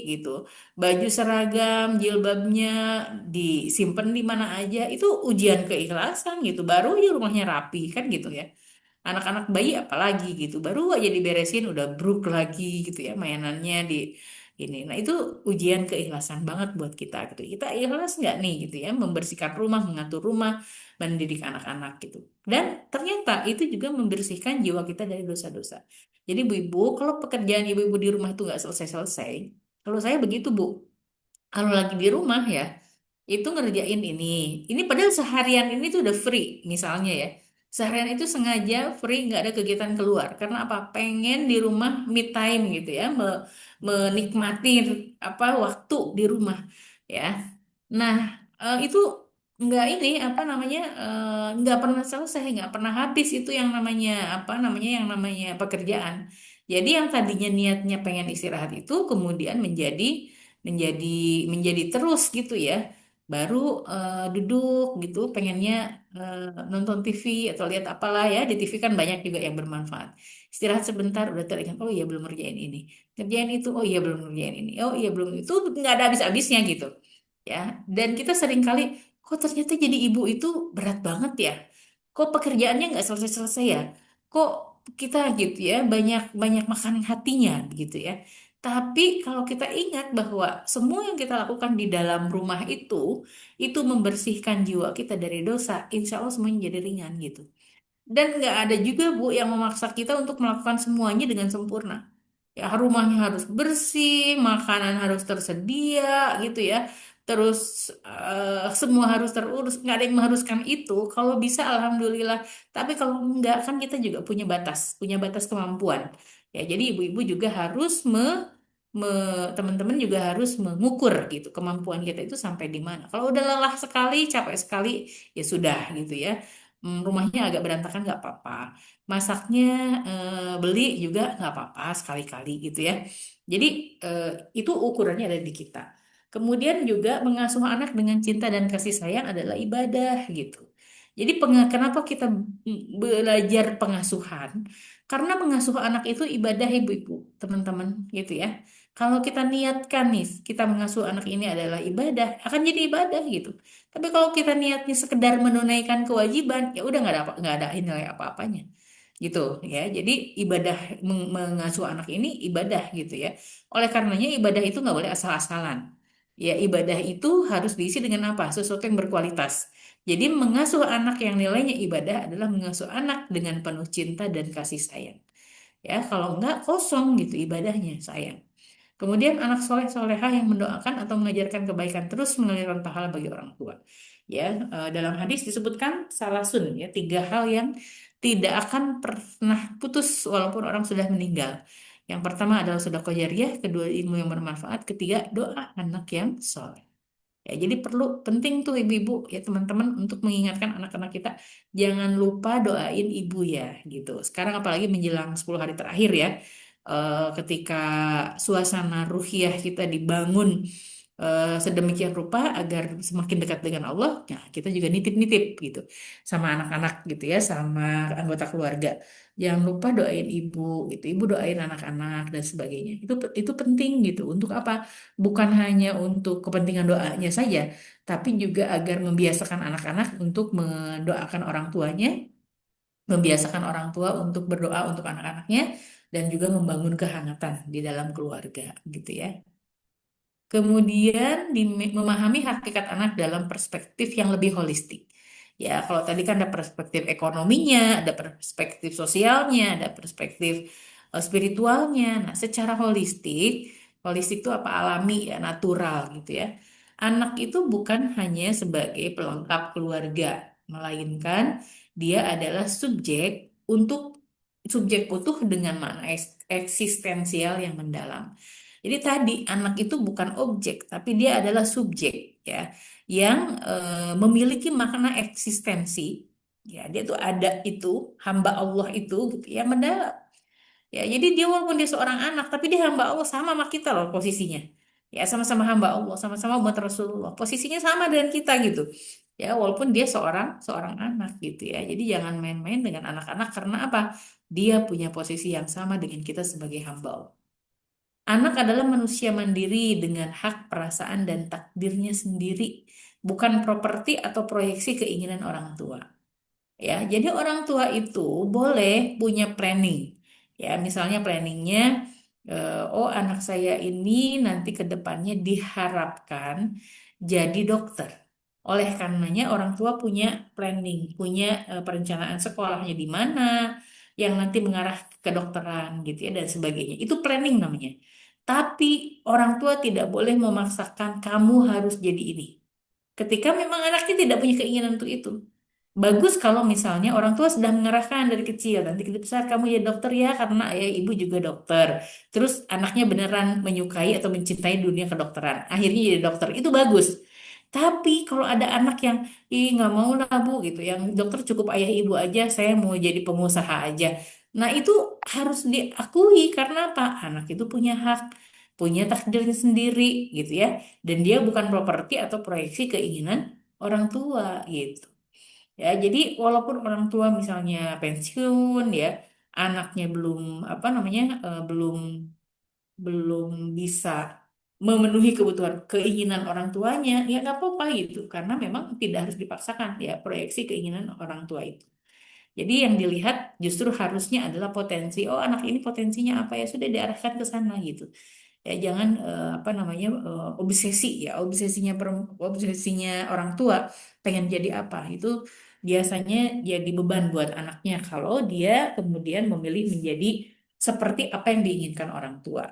gitu. Baju seragam, jilbabnya disimpan di mana aja. Itu ujian keikhlasan gitu. Baru aja rumahnya rapi kan gitu ya. Anak-anak bayi apalagi gitu, baru aja diberesin udah bruk lagi gitu ya mainannya di ini. Nah itu ujian keikhlasan banget buat kita gitu. Kita ikhlas nggak nih gitu ya, membersihkan rumah, mengatur rumah, mendidik anak-anak gitu. Dan ternyata itu juga membersihkan jiwa kita dari dosa-dosa. Jadi Bu-ibu, kalau pekerjaan ibu-ibu di rumah itu nggak selesai-selesai, kalau saya begitu Bu, kalau lagi di rumah ya, itu ngerjain ini. Ini padahal seharian ini tuh udah free, misalnya ya. Seharian itu sengaja free, nggak ada kegiatan keluar. Karena apa? Pengen di rumah me time gitu ya, menikmati apa waktu di rumah ya. Nah, itu nggak ini apa namanya nggak pernah selesai, nggak pernah habis itu yang namanya apa namanya yang namanya pekerjaan. Jadi yang tadinya niatnya pengen istirahat itu kemudian menjadi menjadi terus gitu ya. Baru duduk gitu pengennya nonton TV atau lihat apalah ya, di TV kan banyak juga yang bermanfaat. Istirahat sebentar udah teringat, oh iya belum ngerjain ini, ngerjain itu, oh iya belum ngerjain ini, oh iya belum, itu nggak ada habis-habisnya gitu ya. Dan kita sering kali, kok ternyata jadi ibu itu berat banget ya, kok pekerjaannya nggak selesai-selesai ya, kok kita gitu ya banyak banyak makan hatinya gitu ya. Tapi kalau kita ingat bahwa semua yang kita lakukan di dalam rumah itu membersihkan jiwa kita dari dosa, insya Allah semuanya jadi ringan gitu. Dan nggak ada juga Bu yang memaksa kita untuk melakukan semuanya dengan sempurna. Ya, rumahnya harus bersih, makanan harus tersedia gitu ya. Terus semua harus terurus, nggak ada yang mengharuskan itu. Kalau bisa alhamdulillah. Tapi kalau enggak kan kita juga punya batas kemampuan. Ya, jadi ibu-ibu juga harus teman-teman juga harus mengukur gitu kemampuan kita itu sampai di mana. Kalau udah lelah sekali, capek sekali, ya sudah gitu ya. Rumahnya agak berantakan nggak apa-apa. Masaknya beli juga nggak apa-apa sekali-kali gitu ya. Jadi eh, itu ukurannya ada di kita. Kemudian juga mengasuh anak dengan cinta dan kasih sayang adalah ibadah gitu. Jadi kenapa kita belajar pengasuhan? Karena mengasuh anak itu ibadah ibu-ibu, teman-teman gitu ya. Kalau kita niatkan nih, kita mengasuh anak ini adalah ibadah, akan jadi ibadah gitu. Tapi kalau kita niatnya sekedar menunaikan kewajiban, ya udah nggak ada nilai apa-apanya gitu ya. Jadi ibadah mengasuh anak ini ibadah gitu ya. Oleh karenanya ibadah itu nggak boleh asal-asalan. Ya ibadah itu harus diisi dengan apa? Sesuatu yang berkualitas. Jadi mengasuh anak yang nilainya ibadah adalah mengasuh anak dengan penuh cinta dan kasih sayang. Ya kalau enggak kosong gitu ibadahnya sayang. Kemudian anak soleh solehah yang mendoakan atau mengajarkan kebaikan terus mengalirkan pahala bagi orang tua. Ya, dalam hadis disebutkan salasun ya, tiga hal yang tidak akan pernah putus walaupun orang sudah meninggal. Yang pertama adalah sedekah jariyah, kedua ilmu yang bermanfaat, ketiga doa anak yang soleh. Ya, jadi penting tuh ibu-ibu ya teman-teman untuk mengingatkan anak-anak kita jangan lupa doain ibu ya gitu. Sekarang apalagi menjelang 10 hari terakhir ya, ketika suasana ruhiyah kita dibangun sedemikian rupa agar semakin dekat dengan Allah. Nah, kita juga nitip-nitip gitu sama anak-anak gitu ya, sama anggota keluarga. Jangan lupa doain ibu gitu, ibu doain anak-anak dan sebagainya. Itu penting gitu. Untuk apa? Bukan hanya untuk kepentingan doanya saja, tapi juga agar membiasakan anak-anak untuk mendoakan orang tuanya, membiasakan orang tua untuk berdoa untuk anak-anaknya, dan juga membangun kehangatan di dalam keluarga gitu ya. Kemudian memahami hakikat anak dalam perspektif yang lebih holistik. Ya, kalau tadi kan ada perspektif ekonominya, ada perspektif sosialnya, ada perspektif spiritualnya. Nah, secara holistik, holistik itu apa, alami ya, natural gitu ya. Anak itu bukan hanya sebagai pelengkap keluarga, melainkan dia adalah subjek utuh dengan makna eksistensial yang mendalam. Jadi tadi anak itu bukan objek, tapi dia adalah subjek ya, yang memiliki makna eksistensi. Ya, dia tuh ada itu, hamba Allah itu gitu ya, mendalam. Ya, jadi dia walaupun dia seorang anak, tapi dia hamba Allah sama sama kita loh posisinya. Ya, sama-sama hamba Allah, sama-sama umat Rasulullah. Posisinya sama dengan kita gitu. Ya, walaupun dia seorang seorang anak gitu ya. Jadi jangan main-main dengan anak-anak karena apa? Dia punya posisi yang sama dengan kita sebagai hamba Allah. Anak adalah manusia mandiri dengan hak perasaan dan takdirnya sendiri, bukan properti atau proyeksi keinginan orang tua. Ya, jadi orang tua itu boleh punya planning. Ya, misalnya planningnya, oh anak saya ini nanti ke depannya diharapkan jadi dokter. Oleh karenanya orang tua punya planning, punya perencanaan sekolahnya di mana, yang nanti mengarah ke kedokteran gitu ya dan sebagainya. Itu planning namanya. Tapi orang tua tidak boleh memaksakan kamu harus jadi ini. Ketika memang anaknya tidak punya keinginan untuk itu. Bagus kalau misalnya orang tua sudah mengarahkan dari kecil, nanti kita besar kamu ya dokter ya karena ayah ibu juga dokter. Terus anaknya beneran menyukai atau mencintai dunia kedokteran. Akhirnya jadi dokter, itu bagus. Tapi kalau ada anak yang, ih nggak mau lah bu gitu, yang dokter cukup ayah ibu aja, saya mau jadi pengusaha aja. Nah itu harus diakui karena apa? Anak itu punya hak, punya takdirnya sendiri gitu ya. Dan dia bukan properti atau proyeksi keinginan orang tua gitu. Ya, jadi walaupun orang tua misalnya pensiun ya, anaknya belum apa namanya belum belum bisa memenuhi kebutuhan keinginan orang tuanya, ya nggak apa-apa gitu, karena memang tidak harus dipaksakan ya proyeksi keinginan orang tua itu. Jadi yang dilihat justru harusnya adalah potensi. Oh, anak ini potensinya apa ya sudah diarahkan ke sana gitu. Ya jangan apa namanya obsesi ya, obsesinya orang tua pengen jadi apa itu biasanya jadi beban buat anaknya kalau dia kemudian memilih menjadi seperti apa yang diinginkan orang tua.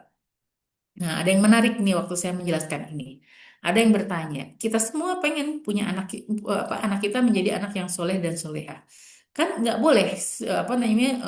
Nah, ada yang menarik nih waktu saya menjelaskan ini. Ada yang bertanya, kita semua pengen punya anak kita menjadi anak yang soleh dan soleha. Kan nggak boleh apa namanya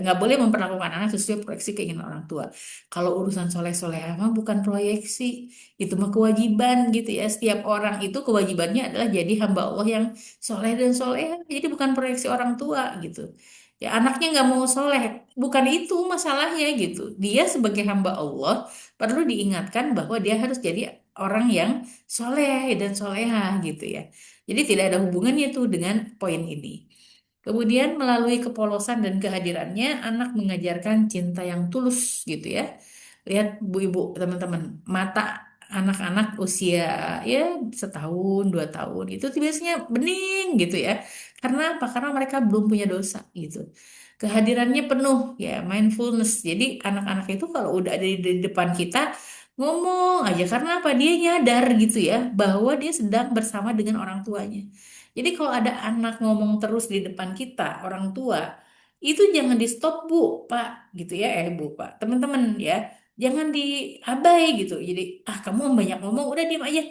nggak boleh memperlakukan anak sesuai proyeksi keinginan orang tua. Kalau urusan soleh soleha mah bukan proyeksi, itu mah kewajiban gitu ya. Setiap orang itu kewajibannya adalah jadi hamba Allah yang soleh dan soleha. Jadi bukan proyeksi orang tua gitu. Ya anaknya nggak mau soleh, bukan itu masalahnya gitu. Dia sebagai hamba Allah perlu diingatkan bahwa dia harus jadi orang yang soleh dan soleha gitu ya. Jadi tidak ada hubungannya tuh dengan poin ini. Kemudian melalui kepolosan dan kehadirannya, anak mengajarkan cinta yang tulus gitu ya. Lihat bu ibu teman-teman, mata anak-anak usia ya setahun, 2 tahun itu tuh biasanya bening gitu ya. Karena apa? Karena mereka belum punya dosa gitu. Kehadirannya penuh ya, mindfulness. Jadi anak-anak itu kalau udah ada di depan kita, ngomong aja karena apa? Dia nyadar gitu ya bahwa dia sedang bersama dengan orang tuanya. Jadi kalau ada anak ngomong terus di depan kita, orang tua, itu jangan di stop bu, pak, gitu ya, bu, pak, teman-teman ya, jangan diabai gitu. Jadi kamu banyak ngomong, udah diam aja.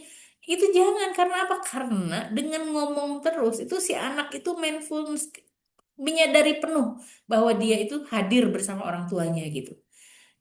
Itu jangan karena apa? Karena dengan ngomong terus itu si anak itu mindfulness menyadari penuh bahwa dia itu hadir bersama orang tuanya gitu.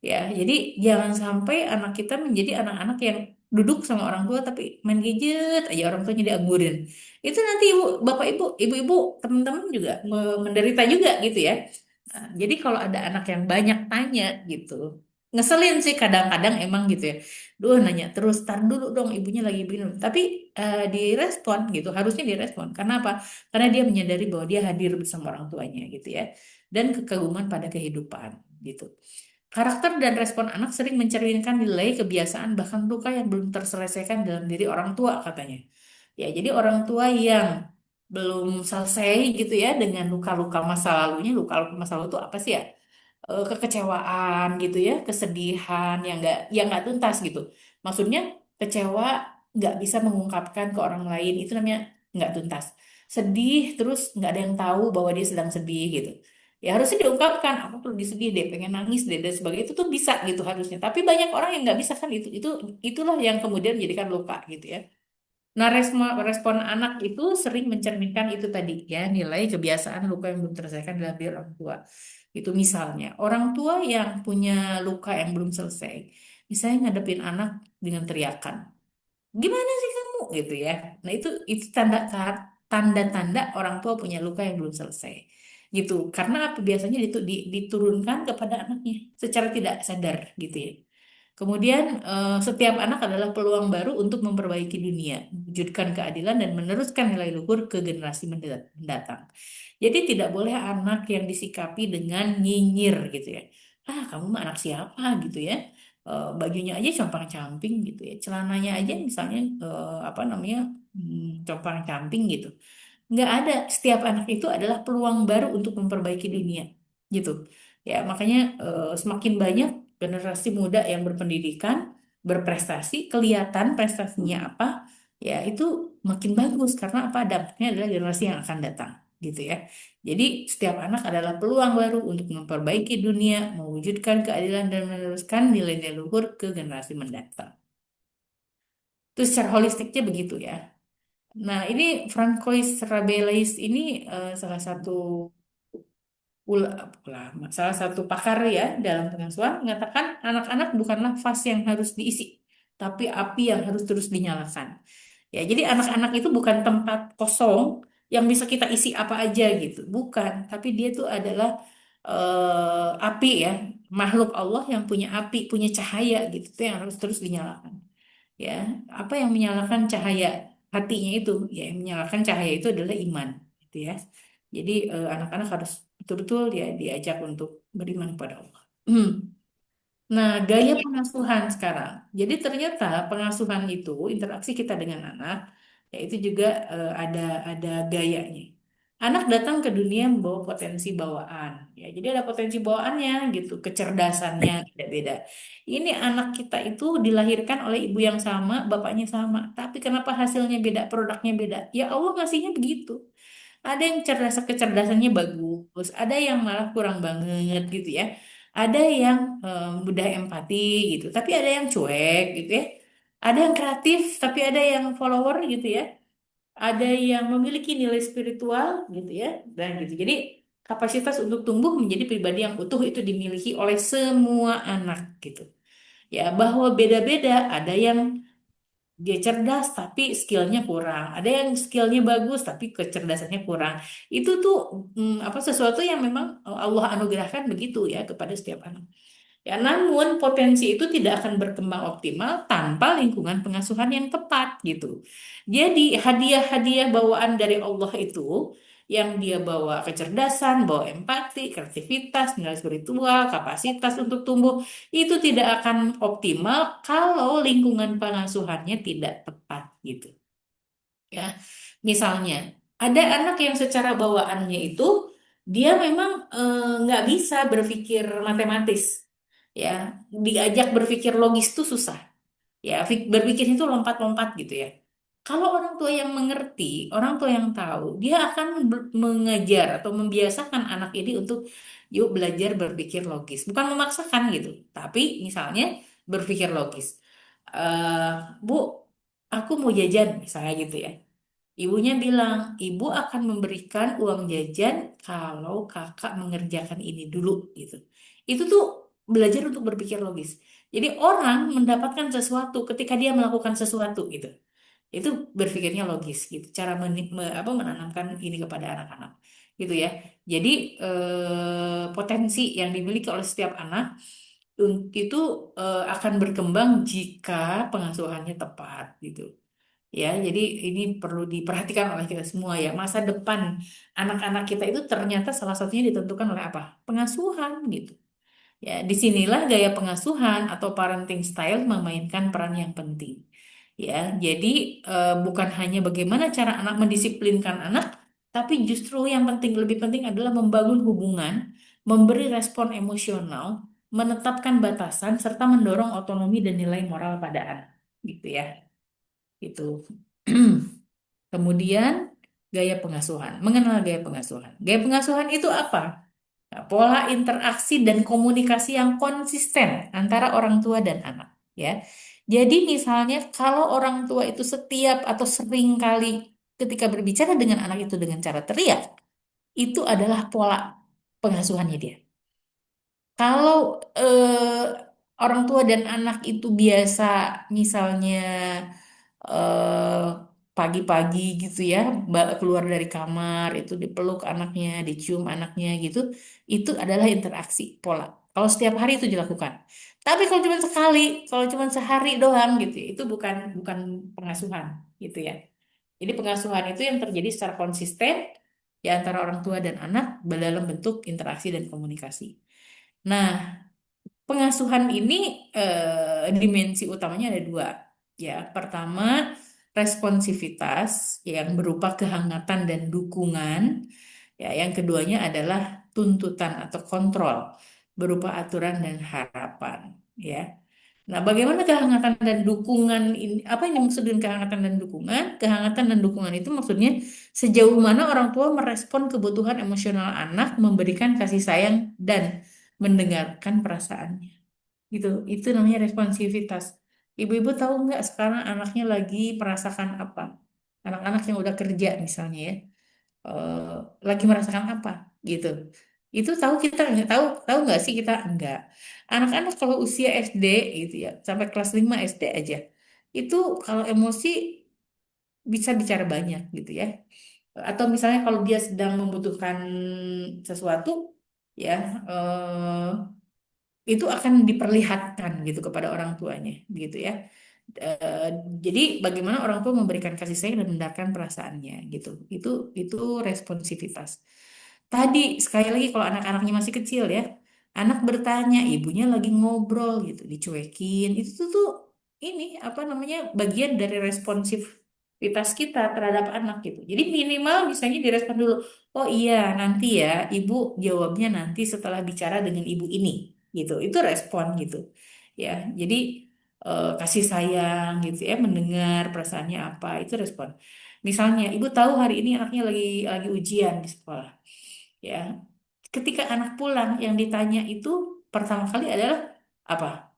Ya, jadi jangan sampai anak kita menjadi anak-anak yang duduk sama orang tua tapi main gadget aja orang tuanya dianggurin. Itu nanti ibu, bapak ibu, ibu-ibu, teman-teman juga menderita juga gitu ya. Nah, jadi kalau ada anak yang banyak tanya gitu, ngeselin sih kadang-kadang emang gitu ya. Duh nanya terus, tar dulu dong ibunya lagi bingung. Tapi direspon gitu, harusnya direspon. Karena apa? Karena dia menyadari bahwa dia hadir bersama orang tuanya gitu ya. Dan kekaguman pada kehidupan gitu. Karakter dan respon anak sering mencerminkan nilai, kebiasaan, bahkan luka yang belum terselesaikan dalam diri orang tua katanya. Ya, jadi orang tua yang belum selesai gitu ya dengan luka-luka masa lalunya, luka-luka masa lalu itu apa sih ya? Kekecewaan gitu ya, kesedihan yang nggak tuntas gitu. Maksudnya kecewa nggak bisa mengungkapkan ke orang lain itu namanya nggak tuntas. Sedih terus nggak ada yang tahu bahwa dia sedang sedih gitu. Ya harusnya diungkapkan, aku tuh lagi sedih deh, pengen nangis deh dan sebagainya itu tuh bisa gitu harusnya. Tapi banyak orang yang nggak bisa kan itulah yang kemudian menjadikan luka gitu ya. Nah, respon anak itu sering mencerminkan itu tadi ya, nilai kebiasaan luka yang belum terselesaikan dalam diri orang tua. Itu misalnya, orang tua yang punya luka yang belum selesai, misalnya ngadepin anak dengan teriakan, gimana sih kamu gitu ya. Nah, itu tanda-tanda orang tua punya luka yang belum selesai. Gitu. Karena apa biasanya diturunkan kepada anaknya secara tidak sadar gitu ya. Kemudian, setiap anak adalah peluang baru untuk memperbaiki dunia, mewujudkan keadilan dan meneruskan nilai luhur ke generasi mendatang. Jadi tidak boleh anak yang disikapi dengan nyinyir gitu ya. Ah, kamu mah anak siapa gitu ya. Bajunya aja compang-camping gitu ya. Celananya aja misalnya apa namanya compang-camping gitu. Nggak ada. Setiap anak itu adalah peluang baru untuk memperbaiki dunia. Gitu. Ya, makanya semakin banyak generasi muda yang berpendidikan, berprestasi, kelihatan prestasinya apa, ya itu makin bagus karena apa dampaknya adalah generasi yang akan datang, gitu ya. Jadi setiap anak adalah peluang baru untuk memperbaiki dunia, mewujudkan keadilan dan meneruskan nilai-nilai luhur ke generasi mendatang. Itu secara holistiknya begitu ya. Nah, ini Francois Rabelais ini salah satu ulama, salah satu pakar ya dalam pengasuhan mengatakan anak-anak bukanlah vas yang harus diisi, tapi api yang harus terus dinyalakan. Ya, jadi anak-anak itu bukan tempat kosong yang bisa kita isi apa aja gitu, bukan. Tapi dia tuh adalah api ya, makhluk Allah yang punya api, punya cahaya gitu, tuh yang harus terus dinyalakan. Ya, apa yang menyalakan cahaya hatinya itu? Ya, yang menyalakan cahaya itu adalah iman, gitu ya. Jadi anak-anak harus betul-betul ya diajak untuk beriman kepada Allah. Nah, gaya pengasuhan sekarang. Jadi ternyata pengasuhan itu interaksi kita dengan anak, ya itu juga ada gayanya. Anak datang ke dunia membawa potensi bawaan, ya. Jadi ada potensi bawaannya gitu, kecerdasannya beda-beda. Ini anak kita itu dilahirkan oleh ibu yang sama, bapaknya sama, tapi kenapa hasilnya beda, produknya beda? Ya Allah ngasihnya begitu. Ada yang kecerdasannya bagus, ada yang malah kurang banget gitu ya. Ada yang mudah empati gitu, tapi ada yang cuek gitu ya. Ada yang kreatif, tapi ada yang follower gitu ya. Ada yang memiliki nilai spiritual gitu ya. Dan gitu. Jadi kapasitas untuk tumbuh menjadi pribadi yang utuh itu dimiliki oleh semua anak gitu. Ya, bahwa beda-beda, ada yang dia cerdas tapi skillnya kurang. Ada yang skillnya bagus tapi kecerdasannya kurang. Itu tuh apa sesuatu yang memang Allah anugerahkan begitu ya kepada setiap anak. Ya, namun potensi itu tidak akan berkembang optimal tanpa lingkungan pengasuhan yang tepat gitu. Jadi hadiah-hadiah bawaan dari Allah itu yang dia bawa kecerdasan, bawa empati, kreativitas, nilai spiritual, kapasitas untuk tumbuh itu tidak akan optimal kalau lingkungan pengasuhannya tidak tepat gitu. Ya, misalnya ada anak yang secara bawaannya itu dia memang nggak bisa berpikir matematis, ya diajak berpikir logis tuh susah, ya berpikir itu lompat-lompat gitu ya. Kalau orang tua yang mengerti, orang tua yang tahu, dia akan mengajar atau membiasakan anak ini untuk yuk belajar berpikir logis, bukan memaksakan gitu, tapi misalnya berpikir logis. eh Bu, aku mau jajan misalnya gitu ya. Ibunya bilang, ibu akan memberikan uang jajan kalau kakak mengerjakan ini dulu gitu. Itu tuh belajar untuk berpikir logis. Jadi orang mendapatkan sesuatu ketika dia melakukan sesuatu gitu. Itu berpikirnya logis gitu. Cara menanamkan ini kepada anak-anak gitu ya. Jadi potensi yang dimiliki oleh setiap anak itu akan berkembang jika pengasuhannya tepat gitu. Ya, jadi ini perlu diperhatikan oleh kita semua ya. Masa depan anak-anak kita itu ternyata salah satunya ditentukan oleh apa? Pengasuhan gitu. Ya, disinilah gaya pengasuhan atau parenting style memainkan peran yang penting. Ya, jadi bukan hanya bagaimana cara anak mendisiplinkan anak, tapi justru yang penting, lebih penting adalah membangun hubungan, memberi respon emosional, menetapkan batasan, serta mendorong otonomi dan nilai moral pada anak. Gitu ya, itu. Kemudian gaya pengasuhan, mengenal gaya pengasuhan. Gaya pengasuhan itu apa? Nah, pola interaksi dan komunikasi yang konsisten antara orang tua dan anak, ya. Jadi misalnya kalau orang tua itu setiap atau sering kali ketika berbicara dengan anak itu dengan cara teriak, itu adalah pola pengasuhannya dia. Kalau orang tua dan anak itu biasa misalnya eh, pagi-pagi gitu ya, keluar dari kamar itu dipeluk anaknya, dicium anaknya gitu, itu adalah interaksi pola. Kalau setiap hari itu dilakukan. Tapi kalau cuma sekali, kalau cuma sehari doang gitu, ya, itu bukan bukan pengasuhan gitu ya. Jadi pengasuhan itu yang terjadi secara konsisten di antara orang tua dan anak dalam bentuk interaksi dan komunikasi. Nah, pengasuhan ini dimensi utamanya ada dua. Ya, pertama responsivitas yang berupa kehangatan dan dukungan. Ya, yang keduanya adalah tuntutan atau kontrol berupa aturan dan harapan. Ya. Nah, bagaimana kehangatan dan dukungan ini? Apa yang dimaksud dengan kehangatan dan dukungan? Kehangatan dan dukungan itu maksudnya sejauh mana orang tua merespon kebutuhan emosional anak, memberikan kasih sayang dan mendengarkan perasaannya. Gitu. Itu namanya responsivitas. Ibu-ibu tahu nggak sekarang anaknya lagi merasakan apa? Anak-anak yang udah kerja misalnya ya, eh, lagi merasakan apa gitu. Itu tahu kita nggak tahu, tahu nggak sih kita enggak. Anak-anak kalau usia SD gitu ya, sampai kelas 5 SD aja. Itu kalau emosi bisa bicara banyak gitu ya. Atau misalnya kalau dia sedang membutuhkan sesuatu ya, eh, itu akan diperlihatkan gitu kepada orang tuanya gitu ya. Eh, jadi bagaimana orang tua memberikan kasih sayang dan mendengarkan perasaannya gitu. Itu responsivitas. Tadi sekali lagi kalau anak-anaknya masih kecil ya, anak bertanya, ibunya lagi ngobrol gitu, dicuekin. Itu tuh ini apa namanya bagian dari responsivitas kita terhadap anak gitu. Jadi minimal misalnya direspon dulu. Oh iya, nanti ya, ibu jawabnya nanti setelah bicara dengan ibu ini gitu. Itu respon gitu. Ya, jadi kasih sayang gitu ya, mendengar perasaannya apa, itu respon. Misalnya, ibu tahu hari ini anaknya lagi ujian di sekolah, ya. Ketika anak pulang, yang ditanya itu pertama kali adalah apa?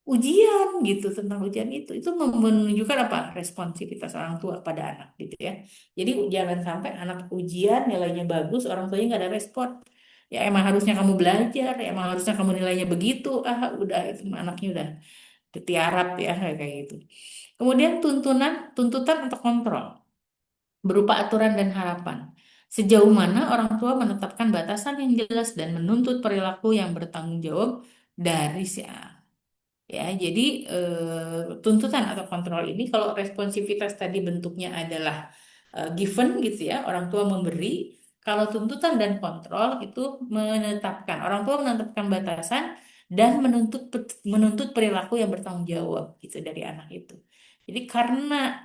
Ujian gitu tentang ujian itu menunjukkan apa? Responsivitas orang tua pada anak gitu ya. Jadi jangan sampai anak ujian nilainya bagus, orang tuanya nggak ada respon. Ya emang harusnya kamu belajar, ya emang harusnya kamu nilainya begitu. Udah itu anaknya udah tiarap ya kayak gitu. Kemudian tuntutan untuk kontrol berupa aturan dan harapan. Sejauh mana orang tua menetapkan batasan yang jelas dan menuntut perilaku yang bertanggung jawab dari si anak. Ya, jadi tuntutan atau kontrol ini kalau responsivitas tadi bentuknya adalah given gitu ya, orang tua memberi. Kalau tuntutan dan kontrol itu menetapkan, orang tua menetapkan batasan dan menuntut perilaku yang bertanggung jawab gitu dari anak itu. Jadi karena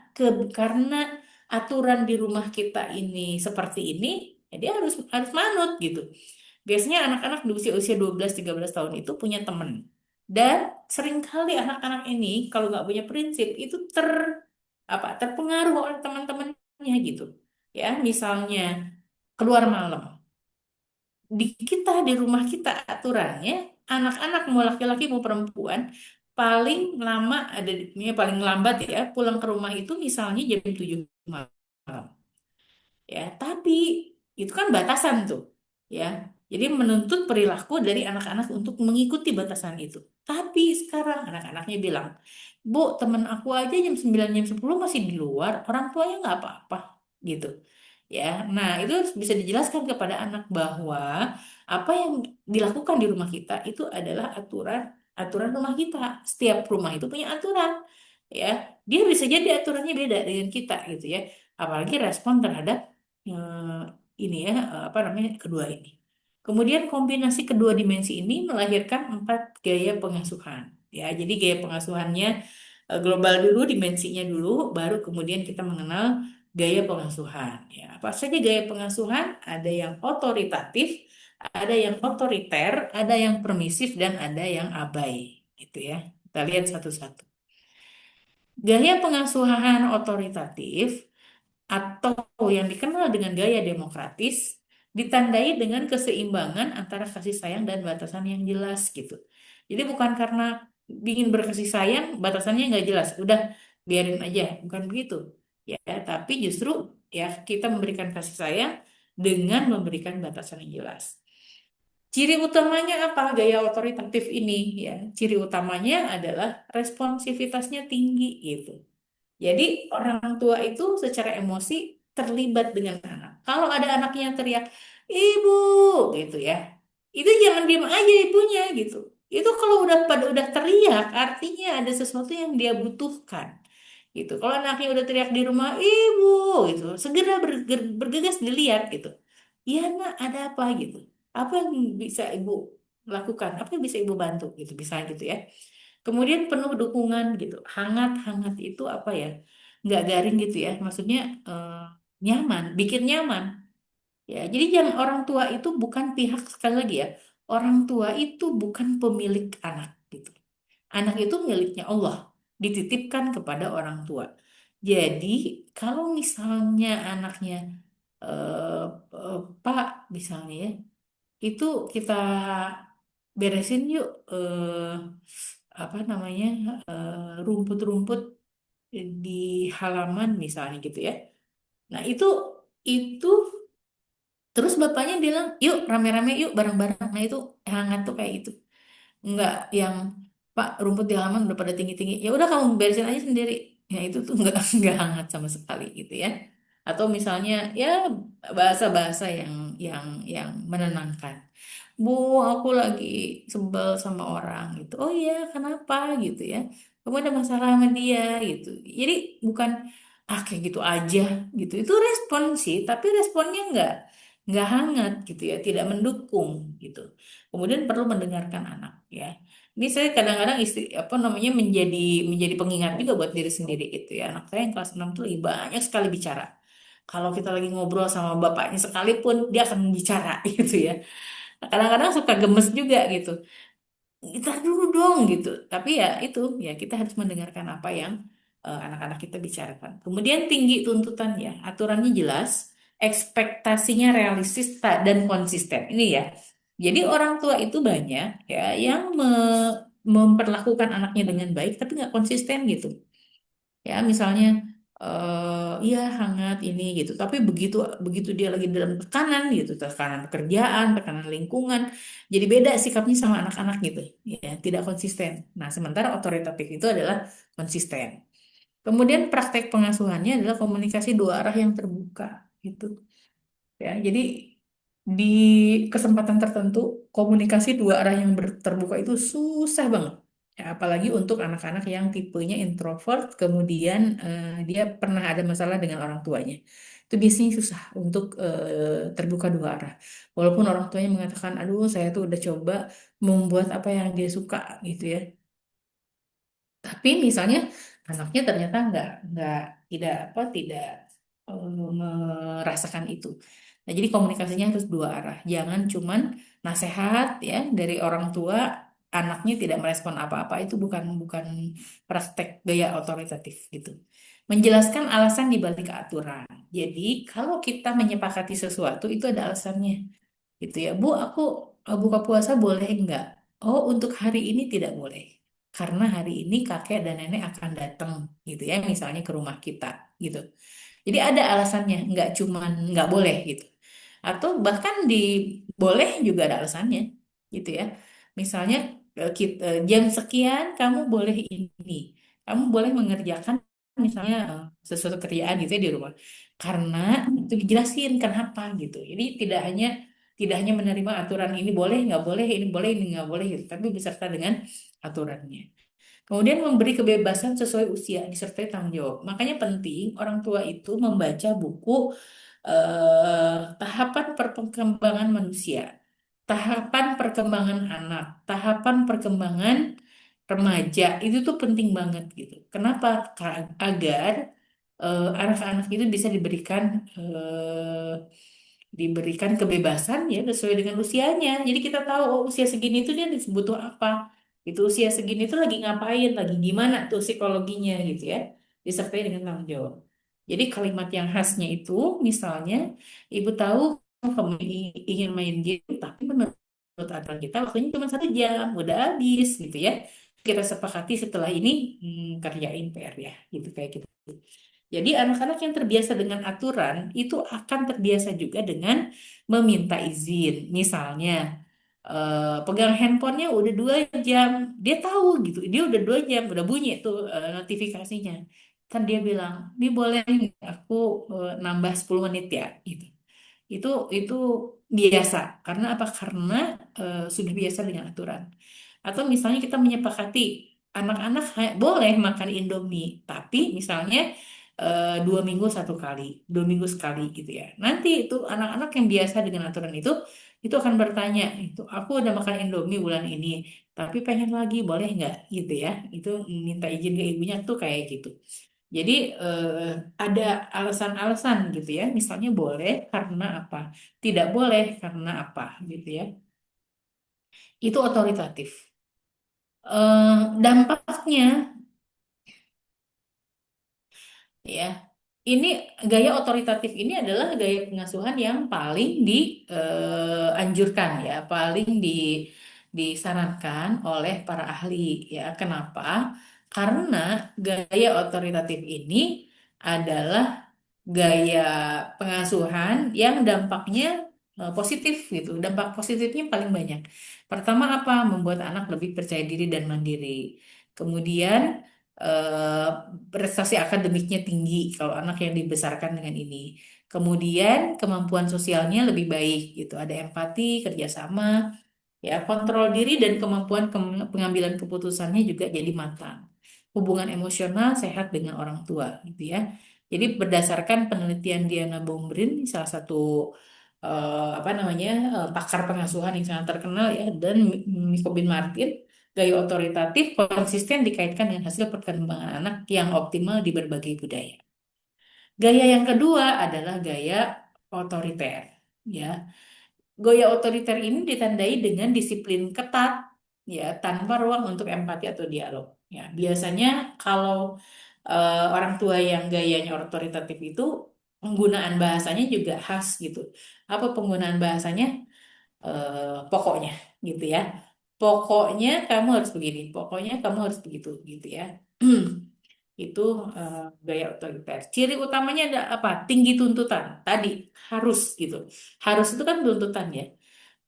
aturan di rumah kita ini seperti ini, ya dia harus harus manut gitu. Biasanya anak-anak di usia-usia 12-13 tahun itu punya teman. Dan seringkali anak-anak ini kalau nggak punya prinsip itu terpengaruh oleh teman-temannya gitu. Ya, misalnya keluar malam. Di kita di rumah kita aturannya anak-anak mau laki-laki mau perempuan paling lama ada ini paling lambat ya pulang ke rumah itu misalnya jam 7 malam. Ya, tapi itu kan batasan tuh, ya. Jadi menuntut perilaku dari anak-anak untuk mengikuti batasan itu. Tapi sekarang anak-anaknya bilang, Bu, temen aku aja jam 9 jam 10 masih di luar, orang tuanya nggak apa-apa, gitu. Ya, nah itu harus bisa dijelaskan kepada anak bahwa Apa yang dilakukan di rumah kita itu adalah aturan aturan rumah kita. Setiap rumah itu punya aturan, ya. Dia bisa jadi aturannya beda dengan kita gitu ya. Apalagi respon terhadap eh, ini ya apa namanya kedua ini. Kemudian kombinasi kedua dimensi ini melahirkan 4 gaya pengasuhan. Ya, jadi gaya pengasuhannya global dulu, dimensinya dulu, baru kemudian kita mengenal gaya pengasuhan. Ya, apa saja gaya pengasuhan? Ada yang otoritatif, ada yang otoriter, ada yang permisif, dan ada yang abai. Gitu ya. Kita lihat satu-satu. Gaya pengasuhan otoritatif atau yang dikenal dengan gaya demokratis ditandai dengan keseimbangan antara kasih sayang dan batasan yang jelas gitu. Jadi bukan karena ingin berkasih sayang batasannya nggak jelas, udah biarin aja, bukan begitu. Ya, tapi justru ya kita memberikan kasih sayang dengan memberikan batasan yang jelas. Ciri utamanya apa gaya otoritatif ini ya? Ciri utamanya adalah responsivitasnya tinggi gitu. Jadi orang tua itu secara emosi terlibat dengan anak. Kalau ada anaknya yang teriak, ibu, gitu ya, itu jangan diam aja ibunya gitu. Itu kalau udah teriak, artinya ada sesuatu yang dia butuhkan. Gitu. Kalau anaknya udah teriak di rumah, ibu, gitu, segera bergegas dilihat gitu. Iya nak, ada apa gitu? Apa yang bisa ibu lakukan? Apa yang bisa ibu bantu gitu, bisa gitu ya. Kemudian penuh dukungan gitu. Hangat-hangat itu apa ya? Nggak garing gitu ya. Maksudnya nyaman, bikin nyaman. Ya, jadi yang orang tua itu bukan pihak sekali lagi ya. Orang tua itu bukan pemilik anak gitu. Anak itu miliknya Allah, dititipkan kepada orang tua. Jadi kalau misalnya anaknya eh, Pak misalnya ya, itu kita beresin yuk apa namanya rumput-rumput di halaman misalnya gitu ya. Nah itu terus bapaknya bilang yuk rame-rame yuk bareng-bareng. Nah itu hangat tuh kayak gitu. Nggak yang Pak rumput di halaman udah pada tinggi-tinggi. Ya udah kamu beresin aja sendiri. Ya itu tuh nggak nggak hangat sama sekali gitu ya. Atau misalnya ya bahasa-bahasa yang menenangkan. Bu, aku lagi sebel sama orang gitu. Oh iya, kenapa gitu ya? Kamu ada masalah sama dia gitu. Jadi bukan kayak gitu aja gitu. Itu respon sih, tapi responnya nggak hangat gitu ya, tidak mendukung gitu. Kemudian perlu mendengarkan anak ya. Ini saya kadang-kadang istri apa namanya menjadi pengingat juga buat diri sendiri gitu ya. Anak saya yang kelas 6 tuh lagi banyak sekali bicara. Kalau kita lagi ngobrol sama bapaknya sekalipun dia akan bicara gitu ya. Kadang-kadang suka gemes juga gitu. Kita dulu dong gitu. Tapi ya itu ya kita harus mendengarkan apa yang anak-anak kita bicarakan. Kemudian tinggi tuntutannya, aturannya jelas, ekspektasinya realistis dan konsisten. Ini ya. Jadi orang tua itu banyak ya yang memperlakukan anaknya dengan baik tapi nggak konsisten gitu. Ya misalnya iya hangat ini gitu tapi begitu begitu dia lagi dalam tekanan gitu tekanan pekerjaan tekanan lingkungan jadi beda sikapnya sama anak-anak gitu ya tidak konsisten. Nah sementara otoritatif itu adalah konsisten. Kemudian praktek pengasuhannya adalah komunikasi dua arah yang terbuka gitu. Ya, jadi di kesempatan tertentu komunikasi dua arah yang terbuka itu susah banget. Ya, apalagi untuk anak-anak yang tipenya introvert, kemudian dia pernah ada masalah dengan orang tuanya. Itu biasanya susah untuk terbuka dua arah. Walaupun orang tuanya mengatakan, aduh saya tuh udah coba membuat apa yang dia suka gitu ya. Tapi misalnya anaknya ternyata nggak tidak merasakan itu. Nah, jadi komunikasinya harus dua arah. Jangan cuman nasehat ya dari orang tua, anaknya tidak merespon apa-apa itu bukan bukan praktek gaya otoritatif gitu. Menjelaskan alasan di balik aturan. Jadi kalau kita menyepakati sesuatu itu ada alasannya gitu ya. Bu, aku buka puasa boleh enggak? Oh, untuk hari ini tidak boleh. Karena hari ini kakek dan nenek akan datang gitu ya, misalnya ke rumah kita gitu. Jadi ada alasannya, nggak cuman nggak boleh gitu. Atau bahkan di boleh juga ada alasannya gitu ya. Misalnya jam sekian kamu boleh ini. Kamu boleh mengerjakan misalnya sesuatu kerjaan gitu ya di rumah. Karena itu dijelasin kenapa gitu. Jadi tidak hanya Tidak hanya menerima aturan ini boleh, ini nggak boleh, gitu, tapi beserta dengan aturannya. Kemudian memberi kebebasan sesuai usia disertai tanggung jawab. Makanya penting orang tua itu membaca buku tahapan perkembangan manusia, tahapan perkembangan anak, tahapan perkembangan remaja. Itu tuh penting banget gitu. Kenapa? Agar anak-anak itu bisa diberikan kebebasan ya sesuai dengan usianya. Jadi kita tahu oh, usia segini itu dia butuh apa. Itu usia segini itu lagi ngapain, lagi gimana tuh psikologinya gitu ya. Disertai dengan tanggung jawab. Jadi kalimat yang khasnya itu misalnya ibu tahu kamu ingin main game tapi menurut aturan kita waktunya cuma 1 jam, udah habis gitu ya. Kita sepakati setelah ini kerjain PR ya, gitu kayak gitu. Jadi anak-anak yang terbiasa dengan aturan itu akan terbiasa juga dengan meminta izin. Misalnya pegang handphonenya udah 2 jam, dia tahu gitu, dia udah 2 jam, udah bunyi tuh notifikasinya. Kan dia bilang, ini boleh nggak aku nambah 10 menit ya, gitu. Itu itu biasa. Karena apa? Karena sudah biasa dengan aturan. Atau misalnya kita menyepakati anak-anak boleh makan Indomie, tapi misalnya 2 minggu 1 kali, 2 minggu sekali gitu ya. Nanti itu anak-anak yang biasa dengan aturan itu akan bertanya, itu aku udah makan Indomie bulan ini, tapi pengen lagi, boleh nggak gitu ya? Itu minta izin ke ibunya tuh kayak gitu. Jadi ada alasan-alasan gitu ya. Misalnya boleh karena apa, tidak boleh karena apa gitu ya. Itu otoritatif. Dampaknya ya, ini gaya otoritatif ini adalah gaya pengasuhan yang paling dianjurkan ya, paling disarankan oleh para ahli ya. Kenapa? Karena gaya otoritatif ini adalah gaya pengasuhan yang dampaknya positif gitu. Dampak positifnya paling banyak. Pertama apa? Membuat anak lebih percaya diri dan mandiri. Kemudian eh, prestasi akademiknya tinggi kalau anak yang dibesarkan dengan ini. Kemudian kemampuan sosialnya lebih baik gitu. Ada empati, kerjasama, ya kontrol diri dan kemampuan pengambilan keputusannya juga jadi matang. Hubungan emosional sehat dengan orang tua gitu ya. Jadi berdasarkan penelitian Diana Bombrin, salah satu apa namanya pakar pengasuhan yang sangat terkenal ya, dan Miko Bin Martin, gaya otoritatif konsisten dikaitkan dengan hasil perkembangan anak yang optimal di berbagai budaya. Gaya yang kedua adalah gaya otoriter. Ya, gaya otoriter ini ditandai dengan disiplin ketat, ya, tanpa ruang untuk empati atau dialog. Ya, biasanya kalau orang tua yang gayanya otoritatif itu penggunaan bahasanya juga khas gitu. Apa penggunaan bahasanya? Pokoknya, gitu ya. Pokoknya kamu harus begini, pokoknya kamu harus begitu, gitu ya. Itu gaya otoriter. Ciri utamanya ada apa? Tinggi tuntutan. Tadi harus gitu. Harus itu kan tuntutan ya.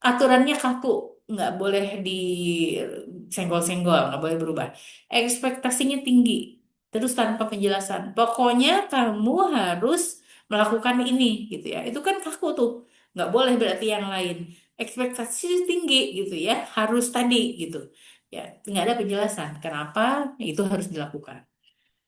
Aturannya kaku, nggak boleh disenggol-senggol, nggak boleh berubah. Ekspektasinya tinggi, terus tanpa penjelasan. Pokoknya kamu harus melakukan ini, gitu ya. Itu kan kaku tuh, nggak boleh berarti yang lain. Ekspektasi tinggi, gitu ya, harus tadi, gitu. Ya, nggak ada penjelasan kenapa itu harus dilakukan.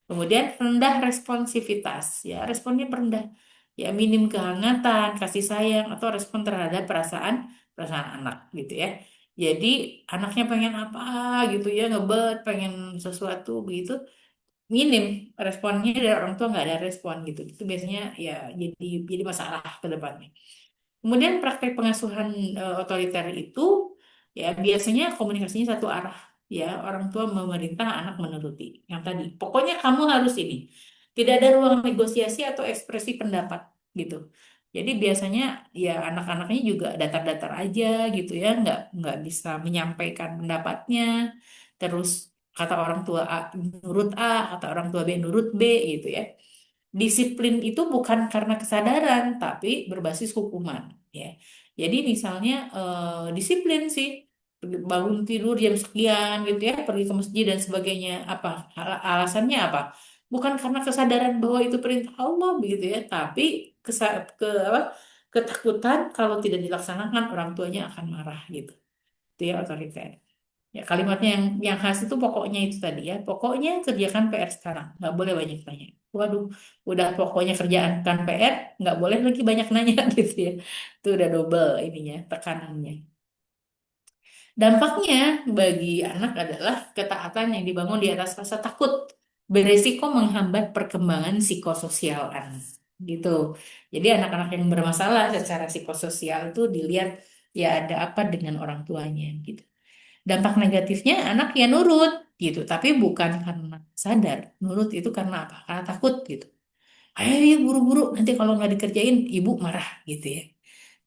Kemudian rendah responsivitas, ya responnya rendah, ya minim kehangatan, kasih sayang atau respon terhadap perasaan perasaan anak gitu ya. Jadi anaknya pengen apa gitu ya, ngebet, pengen sesuatu begitu, minim responnya dari orang tua, nggak ada respon gitu. Itu biasanya ya jadi masalah ke depannya. Kemudian praktek pengasuhan otoriter itu ya biasanya komunikasinya satu arah. Ya, orang tua memerintah, anak menuruti. Yang tadi, pokoknya kamu harus ini. Tidak ada ruang negosiasi atau ekspresi pendapat gitu. Jadi biasanya ya anak-anaknya juga datar-datar aja gitu ya, nggak bisa menyampaikan pendapatnya. Terus kata orang tua A nurut A, kata orang tua B nurut B gitu ya. Disiplin itu bukan karena kesadaran, tapi berbasis hukuman, ya. Jadi misalnya disiplin sih, bangun tidur jam sekian gitu ya, pergi ke masjid dan sebagainya. Apa alasannya apa? Bukan karena kesadaran bahwa itu perintah Allah begitu ya, tapi ke apa? ketakutan kalau tidak dilaksanakan orang tuanya akan marah gitu. Itu ya otoriter. Ya kalimatnya yang khas itu pokoknya itu tadi ya. Pokoknya kerjakan PR sekarang, nggak boleh banyak nanya. Waduh, udah pokoknya kerjaan kan PR, nggak boleh lagi banyak nanya gitu ya. Itu udah double ininya tekanannya. Dampaknya bagi anak adalah ketaatan yang dibangun di atas rasa takut beresiko menghambat perkembangan psikososial anak. Gitu. Jadi anak-anak yang bermasalah secara psikososial itu dilihat ya ada apa dengan orang tuanya gitu. Dampak negatifnya anak ya nurut gitu, tapi bukan karena sadar. Nurut itu karena apa? Karena takut gitu. Ayo ya buru-buru, nanti kalau nggak dikerjain ibu marah gitu ya.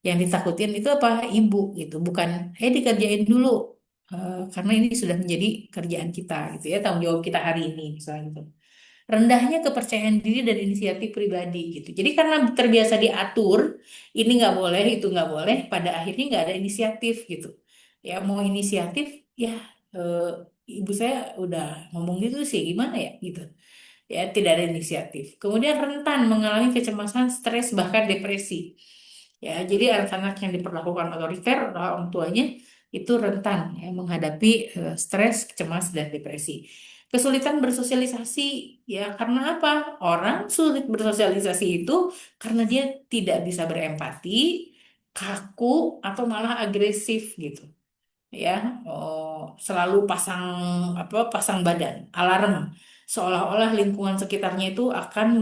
Yang ditakutin itu apa? Ibu gitu, bukan dikerjain dulu. Karena ini sudah menjadi kerjaan kita gitu ya, tanggung jawab kita hari ini misalnya gitu. Rendahnya kepercayaan diri dan inisiatif pribadi gitu. Jadi karena terbiasa diatur, ini nggak boleh, itu nggak boleh, pada akhirnya nggak ada inisiatif gitu. Ya mau inisiatif, ya eh, ibu saya udah ngomong gitu sih, gimana ya gitu. Ya tidak ada inisiatif. Kemudian rentan mengalami kecemasan, stres, bahkan depresi. Ya, jadi anak-anak yang diperlakukan otoriter, orang tuanya itu rentan ya, menghadapi stres, cemas, dan depresi. Kesulitan bersosialisasi, ya karena apa? Orang sulit bersosialisasi itu karena dia tidak bisa berempati, kaku, atau malah agresif gitu. Ya, selalu pasang pasang badan, alarm, seolah-olah lingkungan sekitarnya itu akan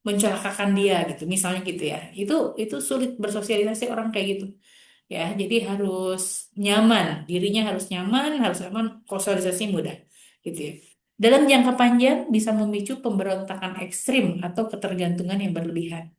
mencelakakan dia gitu, misalnya gitu ya. Itu sulit bersosialisasi orang kayak gitu. Ya, jadi harus nyaman, dirinya harus nyaman, harus aman, sosialisasi mudah, gitu ya. Dalam jangka panjang bisa memicu pemberontakan ekstrim atau ketergantungan yang berlebihan.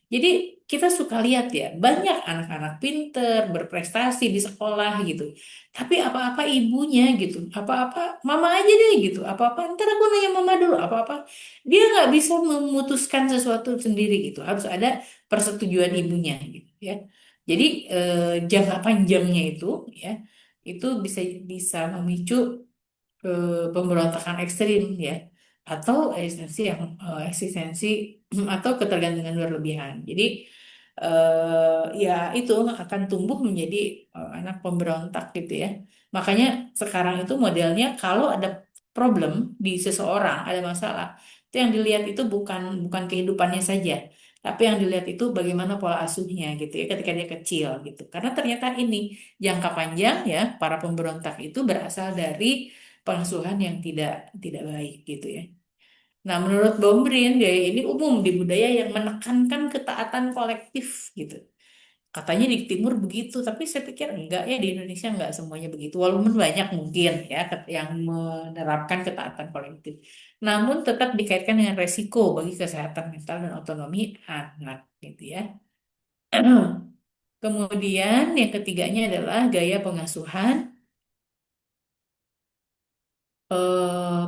Jadi kita suka lihat ya, banyak anak-anak pinter, berprestasi di sekolah gitu. Tapi apa-apa ibunya gitu, apa-apa mama aja deh gitu, apa-apa ntar aku nanya mama dulu, apa-apa. Dia nggak bisa memutuskan sesuatu sendiri gitu, harus ada persetujuan ibunya gitu ya. Jadi jangka panjangnya ya, itu bisa bisa memicu pemberontakan ekstrim ya atau eksistensi atau ketergantungan berlebihan. Jadi ya itu akan tumbuh menjadi anak pemberontak gitu ya. Makanya sekarang itu modelnya kalau ada problem di seseorang, ada masalah, itu yang dilihat itu bukan bukan kehidupannya saja, tapi yang dilihat itu bagaimana pola asuhnya gitu ya ketika dia kecil gitu. Karena ternyata ini jangka panjang ya para pemberontak itu berasal dari pengasuhan yang tidak tidak baik gitu ya. Nah, menurut Bombrin, gaya ini umum di budaya yang menekankan ketaatan kolektif gitu. Katanya di Timur begitu, tapi saya pikir enggak ya di Indonesia enggak semuanya begitu. Walaupun banyak mungkin ya yang menerapkan ketaatan kolektif. Namun tetap dikaitkan dengan resiko bagi kesehatan mental dan otonomi anak gitu ya. Kemudian yang ketiganya adalah gaya pengasuhan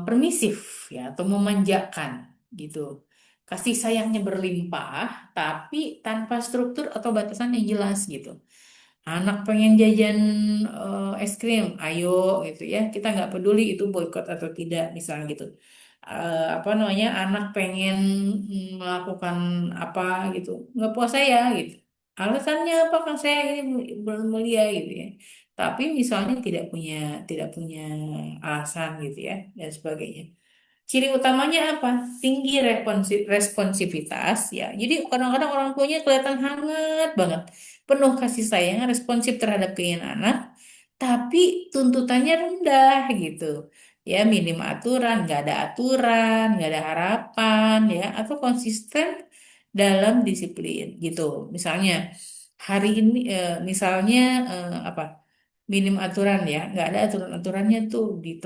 permisif ya atau memanjakan gitu. Kasih sayangnya berlimpah tapi tanpa struktur atau batasan yang jelas gitu. Anak pengen jajan es krim, ayo gitu ya. Kita nggak peduli itu boykot atau tidak misalnya gitu. Apa namanya anak pengen melakukan apa gitu, nggak puas saya gitu. Alasannya apa kan saya ini belum mulia gitu ya. Tapi misalnya tidak punya alasan gitu ya dan sebagainya. Ciri utamanya apa? Tinggi responsivitas ya. Jadi kadang-kadang orang tuanya kelihatan hangat banget, penuh kasih sayang, responsif terhadap keinginan anak, tapi tuntutannya rendah gitu. Ya, minim aturan, nggak ada harapan ya, atau konsisten dalam disiplin gitu. Misalnya hari ini, misalnya apa? Minim aturan ya, nggak ada aturan-aturannya tuh di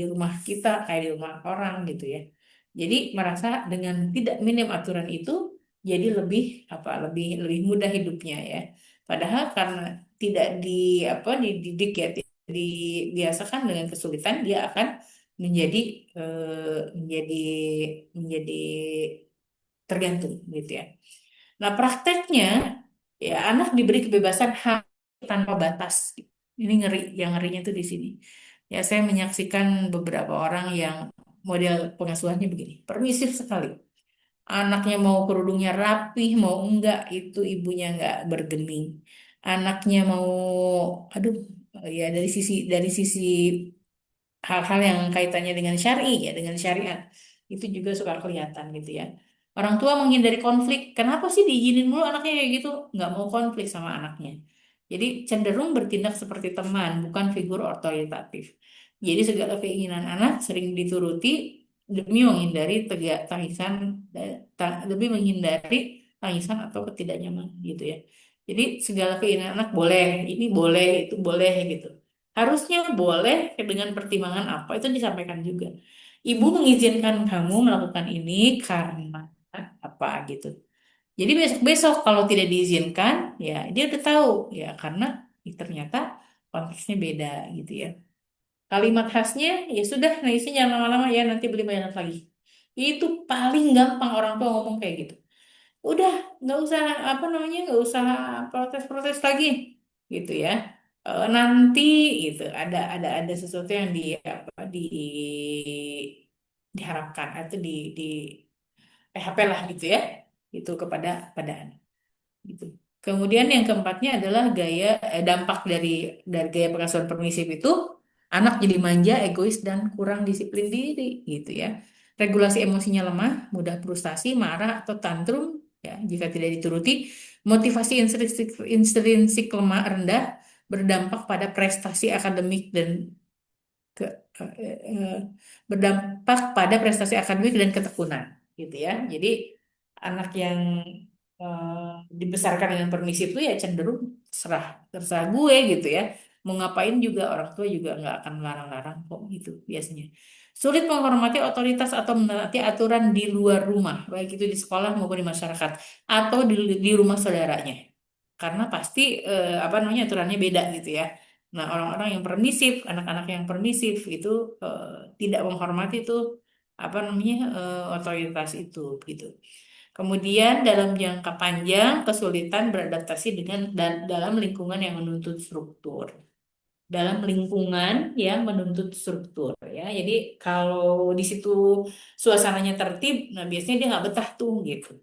rumah kita kayak di rumah orang gitu ya. Jadi merasa dengan tidak minim aturan itu jadi lebih lebih lebih mudah hidupnya ya. Padahal karena tidak dididik ya, dibiasakan dengan kesulitan, dia akan menjadi menjadi menjadi tergantung gitu ya. Nah, prakteknya ya anak diberi kebebasan hak tanpa batas. Ini ngeri, yang ngerinya tuh di sini. Ya, saya menyaksikan beberapa orang yang model pengasuhannya begini, permisif sekali. Anaknya mau kerudungnya rapih, mau enggak, itu ibunya enggak bergeming. Anaknya mau, aduh, ya dari sisi hal-hal yang kaitannya dengan syar'i ya, dengan syariat itu juga suka kelihatan gitu ya. Orang tua menghindari konflik. Kenapa sih diizinin mulu anaknya kayak gitu? Nggak mau konflik sama anaknya. Jadi cenderung bertindak seperti teman, bukan figur otoritatif. Jadi segala keinginan anak sering dituruti demi menghindari tegak tangisan, lebih menghindari tangisan atau ketidaknyamanan gitu ya. Jadi segala keinginan anak boleh, ini boleh, itu boleh gitu. Harusnya boleh dengan pertimbangan apa itu disampaikan juga. Ibu mengizinkan kamu melakukan ini karena apa gitu. Jadi besok-besok kalau tidak diizinkan, ya dia udah tahu ya karena ternyata konteksnya beda gitu ya. Kalimat khasnya ya sudah, nah isinya jangan lama-lama ya nanti beli banyak lagi. Itu paling gampang orang tua ngomong kayak gitu. Udah nggak usah apa namanya, nggak usah protes-protes lagi gitu ya. Nanti gitu ada sesuatu yang di apa diharapkan atau di PHP lah gitu ya, itu kepada anak gitu. Kemudian yang keempatnya adalah dampak dari gaya pengasuhan permisif itu, anak jadi manja, egois dan kurang disiplin diri gitu ya. Regulasi emosinya lemah, mudah frustasi, marah atau tantrum ya jika tidak dituruti. Motivasi intrinsik lemah rendah berdampak pada prestasi akademik dan ke, eh, eh, berdampak pada prestasi akademik dan ketekunan gitu ya. Jadi anak yang dibesarkan dengan permisif itu ya cenderung terserah gue gitu ya. Mau ngapain juga orang tua juga nggak akan melarang-larang kok gitu biasanya. Sulit menghormati otoritas atau menaati aturan di luar rumah, baik itu di sekolah maupun di masyarakat atau di rumah saudaranya. Karena pasti apa namanya aturannya beda gitu ya. Nah, orang-orang yang permisif, anak-anak yang permisif itu tidak menghormati itu apa namanya otoritas itu gitu. Kemudian dalam jangka panjang kesulitan beradaptasi dalam lingkungan yang menuntut struktur. Dalam lingkungan yang menuntut struktur ya. Jadi kalau di situ suasananya tertib, nah biasanya dia nggak betah tuh gitu.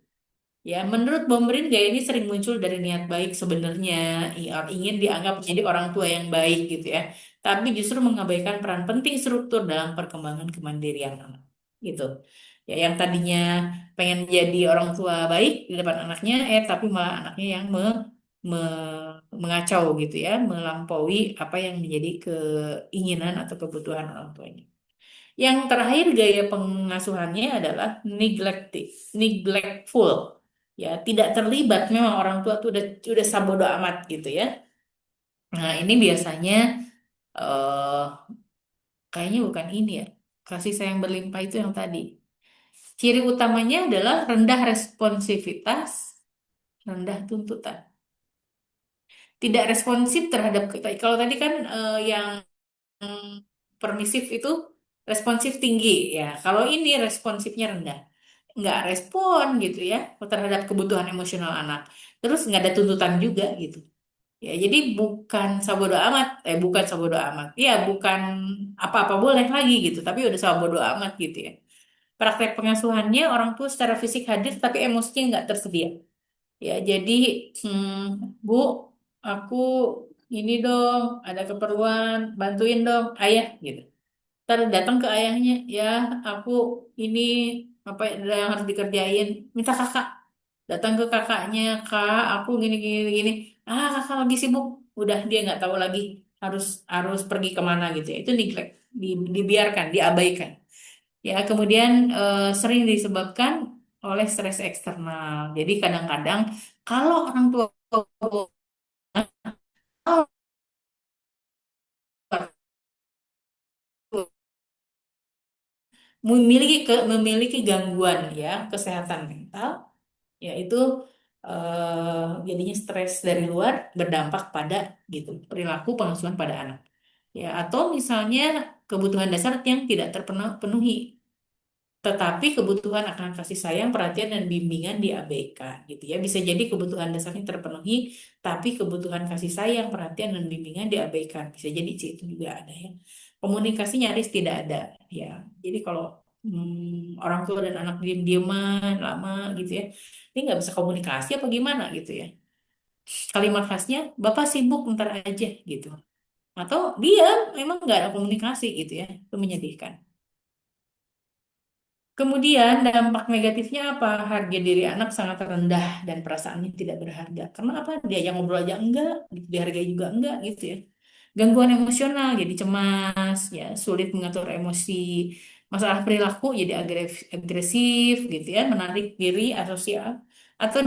Ya, menurut Bomrin gaya ini sering muncul dari niat baik sebenarnya, ingin dianggap menjadi orang tua yang baik gitu ya. Tapi justru mengabaikan peran penting struktur dalam perkembangan kemandirian anak. Gitu. Ya, yang tadinya pengen jadi orang tua baik di depan anaknya, tapi malah anaknya yang mengacau gitu ya, melampaui apa yang menjadi keinginan atau kebutuhan orang tuanya. Yang terakhir gaya pengasuhannya adalah neglectful. Ya, tidak terlibat, memang orang tua tuh udah sabodo amat gitu ya. Nah, ini biasanya eh kayaknya bukan ini ya. Kasih sayang berlimpah itu yang tadi. Ciri utamanya adalah rendah responsivitas, rendah tuntutan. Tidak responsif terhadap kita. Kalau tadi kan yang permisif itu responsif tinggi ya. Kalau ini responsifnya rendah, nggak respon gitu ya terhadap kebutuhan emosional anak. Terus nggak ada tuntutan juga gitu. Ya, jadi bukan sabodo amat. Ya, bukan apa-apa boleh lagi gitu, tapi udah sabodo amat gitu ya. Praktek pengasuhannya orang tua secara fisik hadir tapi emosinya nggak tersedia. Ya, jadi Bu, aku ini dong, ada keperluan, bantuin dong, ayah gitu. Ntar datang ke ayahnya, ya aku ini apa yang harus dikerjain, minta kakak. Datang ke kakaknya, kak, aku gini gini gini. Ah, kakak lagi sibuk, udah dia nggak tahu lagi harus harus pergi kemana gitu ya. Itu neglect, dibiarkan, diabaikan. Ya, kemudian sering disebabkan oleh stres eksternal. Jadi kadang-kadang kalau orang tua memiliki gangguan ya kesehatan mental, yaitu jadinya stres dari luar berdampak pada gitu perilaku pengasuhan pada anak. Ya, atau misalnya kebutuhan dasar yang tidak terpenuhi, tetapi kebutuhan akan kasih sayang, perhatian dan bimbingan diabaikan gitu ya. Bisa jadi kebutuhan dasarnya terpenuhi, tapi kebutuhan kasih sayang, perhatian dan bimbingan diabaikan. Bisa jadi itu juga ada ya. Komunikasi nyaris tidak ada ya. Jadi kalau orang tua dan anak diem-dieman lama gitu ya. Ini nggak bisa komunikasi apa gimana gitu ya. Kalimat khasnya, Bapak sibuk ntar aja gitu. Atau dia memang nggak ada komunikasi gitu ya. Itu menyedihkan. Kemudian dampak negatifnya apa? Harga diri anak sangat rendah dan perasaannya tidak berharga. Karena apa? Diajak ngobrol aja enggak, gitu. Dihargai juga enggak gitu ya. Gangguan emosional jadi cemas, ya sulit mengatur emosi, masalah perilaku jadi agresif gitu ya, menarik diri, asosial atau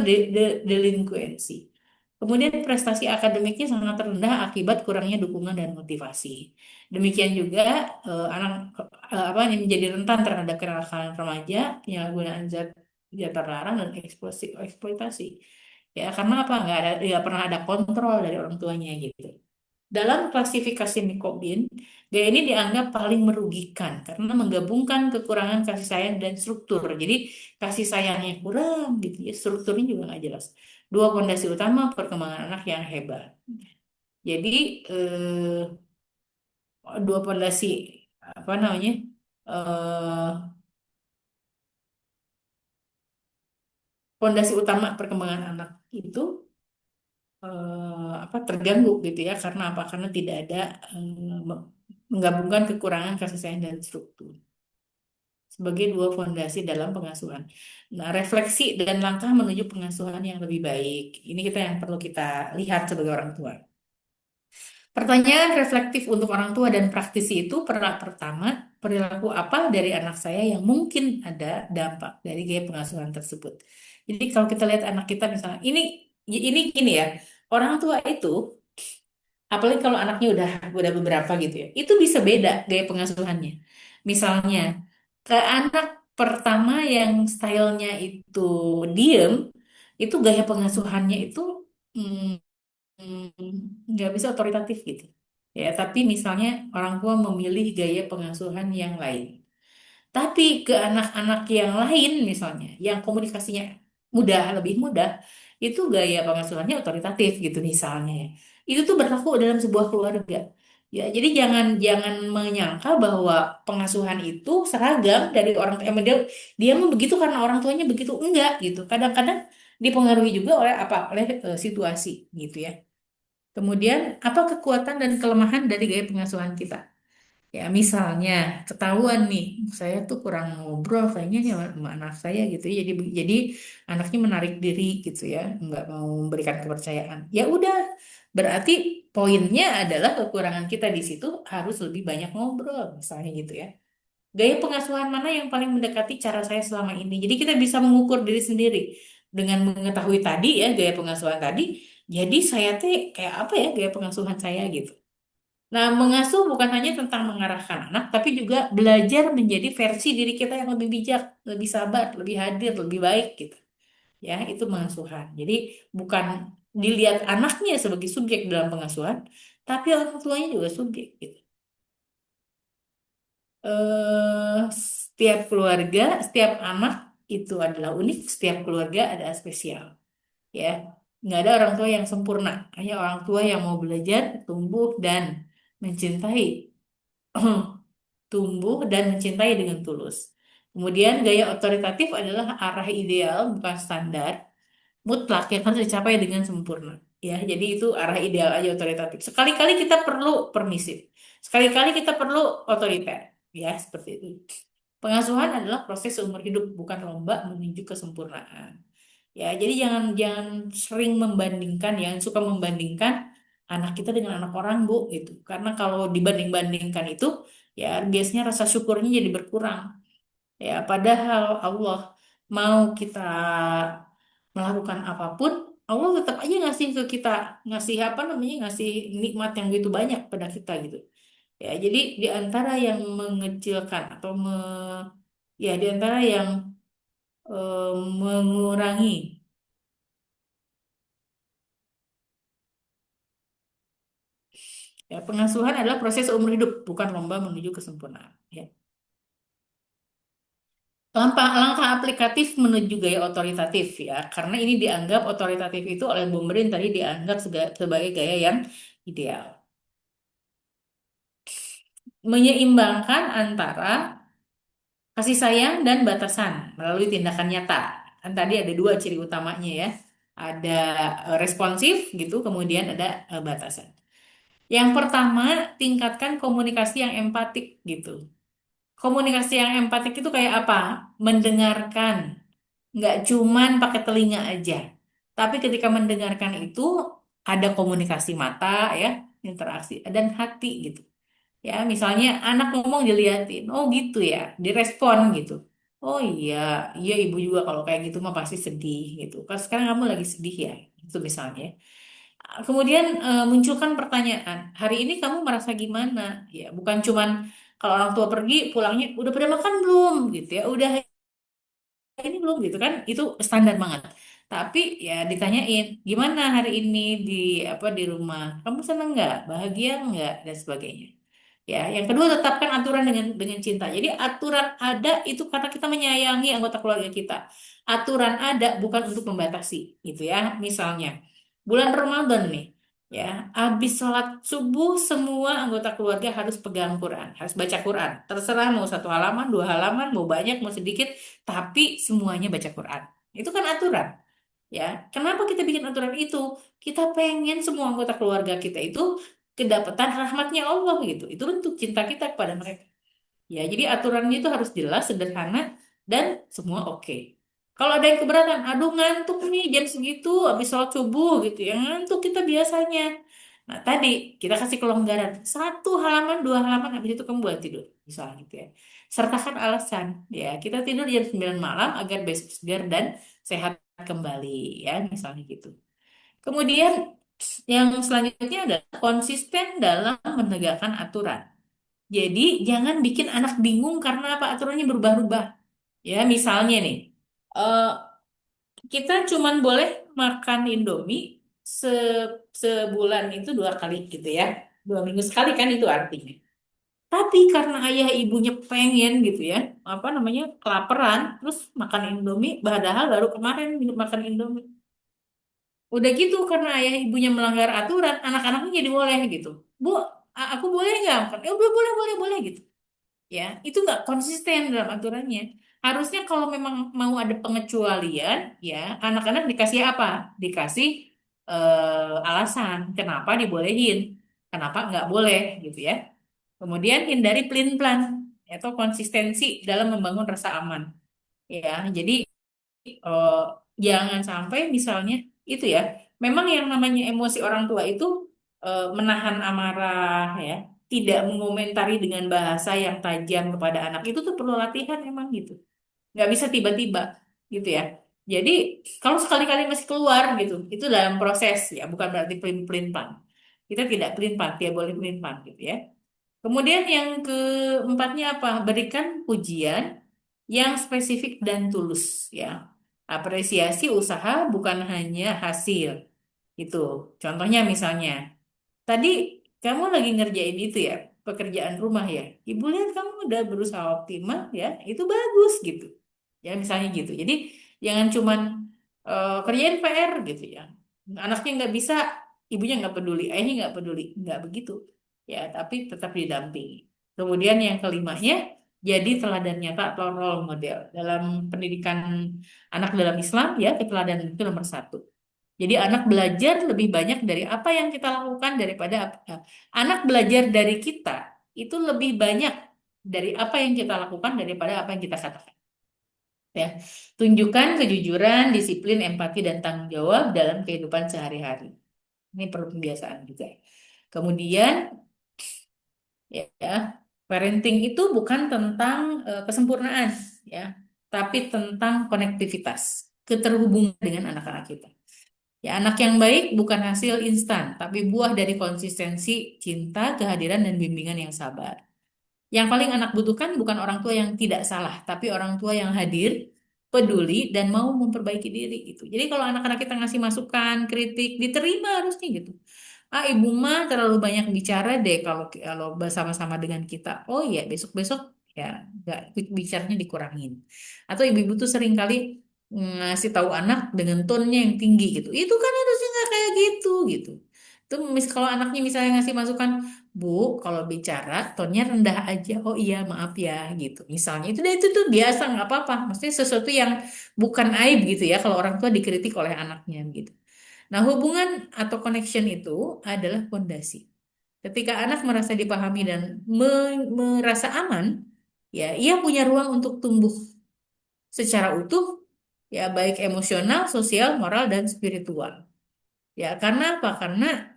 delinkuensi. Kemudian prestasi akademiknya sangat rendah akibat kurangnya dukungan dan motivasi. Demikian juga anak apa yang menjadi rentan terhadap kenakalan remaja, penyalahgunaan zat zat terlarang dan eksploitasi. Ya karena apa? Nggak pernah ada kontrol dari orang tuanya gitu. Dalam klasifikasi Mikobin, gaya ini dianggap paling merugikan karena menggabungkan kekurangan kasih sayang dan struktur. Jadi kasih sayangnya kurang gitu ya, strukturnya juga nggak jelas. Dua fondasi utama perkembangan anak yang hebat. Jadi dua fondasi apa namanya? eh Fondasi utama perkembangan anak itu apa terganggu gitu ya karena apa? Karena tidak ada menggabungkan kekurangan kasih sayang dan struktur sebagai dua fondasi dalam pengasuhan. Nah, refleksi dan langkah menuju pengasuhan yang lebih baik. Ini kita yang perlu kita lihat sebagai orang tua. Pertanyaan reflektif untuk orang tua dan praktisi itu pertama, perilaku apa dari anak saya yang mungkin ada dampak dari gaya pengasuhan tersebut. Jadi kalau kita lihat anak kita misalnya, ini gini ya, orang tua itu, apalagi kalau anaknya udah beberapa gitu ya, itu bisa beda gaya pengasuhannya. Misalnya, ke anak pertama yang stylenya itu diem, itu gaya pengasuhannya itu mm, nggak bisa otoritatif gitu. Ya, tapi misalnya orang tua memilih gaya pengasuhan yang lain. Tapi ke anak-anak yang lain misalnya, yang komunikasinya lebih mudah, itu gaya pengasuhannya otoritatif gitu misalnya ya. Itu tuh berlaku dalam sebuah keluarga. Ya, jadi jangan jangan menyangka bahwa pengasuhan itu seragam dari orang dia mau begitu karena orang tuanya begitu enggak gitu. Kadang-kadang dipengaruhi juga oleh situasi gitu ya. Kemudian, apa kekuatan dan kelemahan dari gaya pengasuhan kita? Ya, misalnya ketahuan nih, saya tuh kurang ngobrol kayaknya nih sama anak saya gitu ya. Jadi anaknya menarik diri gitu ya, nggak mau memberikan kepercayaan. Ya udah, berarti poinnya adalah kekurangan kita di situ harus lebih banyak ngobrol, misalnya gitu ya. Gaya pengasuhan mana yang paling mendekati cara saya selama ini? Jadi kita bisa mengukur diri sendiri dengan mengetahui tadi ya gaya pengasuhan tadi. Jadi saya teh kayak apa ya gaya pengasuhan saya gitu. Nah, mengasuh bukan hanya tentang mengarahkan anak, tapi juga belajar menjadi versi diri kita yang lebih bijak, lebih sabar, lebih hadir, lebih baik gitu. Ya, itu pengasuhan. Jadi bukan dilihat anaknya sebagai subjek dalam pengasuhan, tapi orang tuanya juga subjek gitu. Setiap keluarga, setiap anak itu adalah unik, setiap keluarga ada spesial. Ya, nggak ada orang tua yang sempurna, hanya orang tua yang mau belajar, tumbuh dan mencintai, tumbuh dan mencintai dengan tulus. Kemudian gaya otoritatif adalah arah ideal, bukan standar mutlak yang harus dicapai dengan sempurna. Ya, jadi itu arah ideal aja otoritatif. Sekali-kali kita perlu permisif, sekali-kali kita perlu otoriter. Ya, seperti itu. Pengasuhan adalah proses seumur hidup, bukan lomba menuju kesempurnaan. Ya, jadi jangan jangan sering membandingkan, yang suka membandingkan anak kita dengan anak orang, Bu, gitu. Karena kalau dibanding-bandingkan itu, ya biasanya rasa syukurnya jadi berkurang. Ya, padahal Allah mau kita melakukan apapun, Allah tetap aja ngasih ke kita, ngasih apa namanya, ngasih nikmat yang begitu banyak pada kita gitu. Ya, jadi di antara yang mengecilkan atau ya di antara yang mengurangi ya, pengasuhan adalah proses umur hidup, bukan lomba menuju kesempurnaan. Ya. Langkah aplikatif menuju gaya otoritatif ya, karena ini dianggap otoritatif itu oleh Bumberin tadi dianggap sebagai gaya yang ideal. Menyeimbangkan antara Kasih sayang dan batasan melalui tindakan nyata. Kan tadi ada dua ciri utamanya ya. Ada responsif gitu, kemudian ada batasan. Yang pertama, tingkatkan komunikasi yang empatik gitu. Komunikasi yang empatik itu kayak apa? Mendengarkan, nggak cuman pakai telinga aja. Tapi ketika mendengarkan itu ada komunikasi mata ya, interaksi dan hati gitu. Ya, misalnya anak ngomong diliatin, oh gitu ya, direspon gitu. Oh iya, iya ibu juga kalau kayak gitu mah pasti sedih gitu. Kan sekarang kamu lagi sedih ya, itu misalnya. Kemudian munculkan pertanyaan, hari ini kamu merasa gimana? Ya, bukan cuman kalau orang tua pergi pulangnya udah pada makan belum gitu ya, udah ini belum gitu kan, itu standar banget. Tapi ya ditanyain gimana hari ini di apa di rumah, kamu seneng nggak, bahagia nggak dan sebagainya. Ya, yang kedua tetapkan aturan dengan cinta. Jadi aturan ada itu karena kita menyayangi anggota keluarga kita. Aturan ada bukan untuk membatasi, gitu ya. Misalnya bulan Ramadan nih, ya, habis sholat subuh semua anggota keluarga harus pegang Quran, harus baca Quran. Terserah mau satu halaman, dua halaman, mau banyak, mau sedikit, tapi semuanya baca Quran. Itu kan aturan. Ya, kenapa kita bikin aturan itu? Kita pengen semua anggota keluarga kita itu kedapatan rahmatnya Allah gitu. Itu bentuk cinta kita kepada mereka. Ya, jadi aturannya itu harus jelas, sederhana, dan semua oke. Kalau ada yang keberatan, aduh ngantuk nih jam segitu, habis sholat subuh gitu ya, ngantuk kita biasanya. Nah, tadi kita kasih kelonggaran. Satu halaman, dua halaman, habis itu kamu buat tidur. Misalnya gitu ya. Sertakan alasan. Ya, kita tidur jam 9 malam agar besok segar dan sehat kembali. Ya, misalnya gitu. Kemudian yang selanjutnya adalah konsisten dalam menegakkan aturan. Jadi jangan bikin anak bingung karena apa aturannya berubah-ubah. Ya, misalnya nih, eh, kita cuman boleh makan Indomie se sebulan itu dua kali gitu ya. 2 minggu sekali kan itu artinya. Tapi karena ayah ibunya pengen gitu ya, apa namanya, kelaparan, terus makan Indomie, padahal baru kemarin makan Indomie. Udah gitu karena ayah ibunya melanggar aturan, anak-anaknya jadi boleh gitu. Bu, aku boleh nggak? Ya boleh, boleh, boleh, boleh gitu. Ya, itu nggak konsisten dalam aturannya. Harusnya kalau memang mau ada pengecualian, ya anak-anak dikasih apa? Dikasih alasan kenapa dibolehin, kenapa nggak boleh gitu ya. Kemudian hindari pelin-pelan atau konsistensi dalam membangun rasa aman. Ya, jadi eh, jangan sampai misalnya itu ya, memang yang namanya emosi orang tua itu menahan amarah ya, tidak mengomentari dengan bahasa yang tajam kepada anak itu tuh perlu latihan emang gitu. Nggak bisa tiba-tiba gitu ya. Jadi kalau sekali-kali masih keluar gitu, itu dalam proses ya, bukan berarti pelin-pelan. Kita tidak pelin-pelan, dia boleh pelin-pelan gitu ya. Kemudian yang keempatnya apa? Berikan pujian yang spesifik dan tulus ya. Apresiasi usaha bukan hanya hasil. Itu. Contohnya misalnya, tadi kamu lagi ngerjain itu ya, pekerjaan rumah ya. Ibu lihat kamu udah berusaha optimal ya, itu bagus gitu. Ya misalnya gitu. Jadi jangan cuman kerjain PR gitu ya. Anaknya nggak bisa, ibunya nggak peduli, ayahnya nggak peduli, nggak begitu. Ya, tapi tetap didampingi. Kemudian yang kelimanya, jadi teladan nyata atau role model dalam pendidikan anak dalam Islam ya, keteladanan itu nomor satu. Jadi anak belajar lebih banyak dari apa yang kita lakukan daripada anak belajar dari kita itu lebih banyak dari apa yang kita lakukan daripada apa yang kita katakan. Ya, tunjukkan kejujuran, disiplin, empati, dan tanggung jawab dalam kehidupan sehari-hari. Ini perlu pembiasaan juga. Kemudian, ya, parenting itu bukan tentang kesempurnaan, ya, tapi tentang konektivitas, keterhubungan dengan anak-anak kita. Ya, anak yang baik bukan hasil instan, tapi buah dari konsistensi, cinta, kehadiran, dan bimbingan yang sabar. Yang paling anak butuhkan bukan orang tua yang tidak salah, tapi orang tua yang hadir, peduli, dan mau memperbaiki diri gitu. Jadi kalau anak-anak kita ngasih masukan, kritik, diterima harusnya gitu. Ah, ibu mah terlalu banyak bicara deh kalau kalau bersama-sama dengan kita. Oh iya, besok-besok ya nggak, bicaranya dikurangin. Atau ibu-ibu tuh sering kali ngasih tahu anak dengan tonnya yang tinggi gitu. Itu kan harusnya nggak kayak gitu gitu. Tuh kalau anaknya misalnya ngasih masukan, Bu, kalau bicara tonnya rendah aja. Oh iya, maaf ya gitu. Misalnya itu tuh biasa nggak apa-apa. Maksudnya sesuatu yang bukan aib gitu ya kalau orang tua dikritik oleh anaknya gitu. Nah, hubungan atau connection itu adalah fondasi. Ketika anak merasa dipahami dan merasa aman, ya ia punya ruang untuk tumbuh secara utuh, ya baik emosional, sosial, moral, dan spiritual. Ya, karena apa? Karena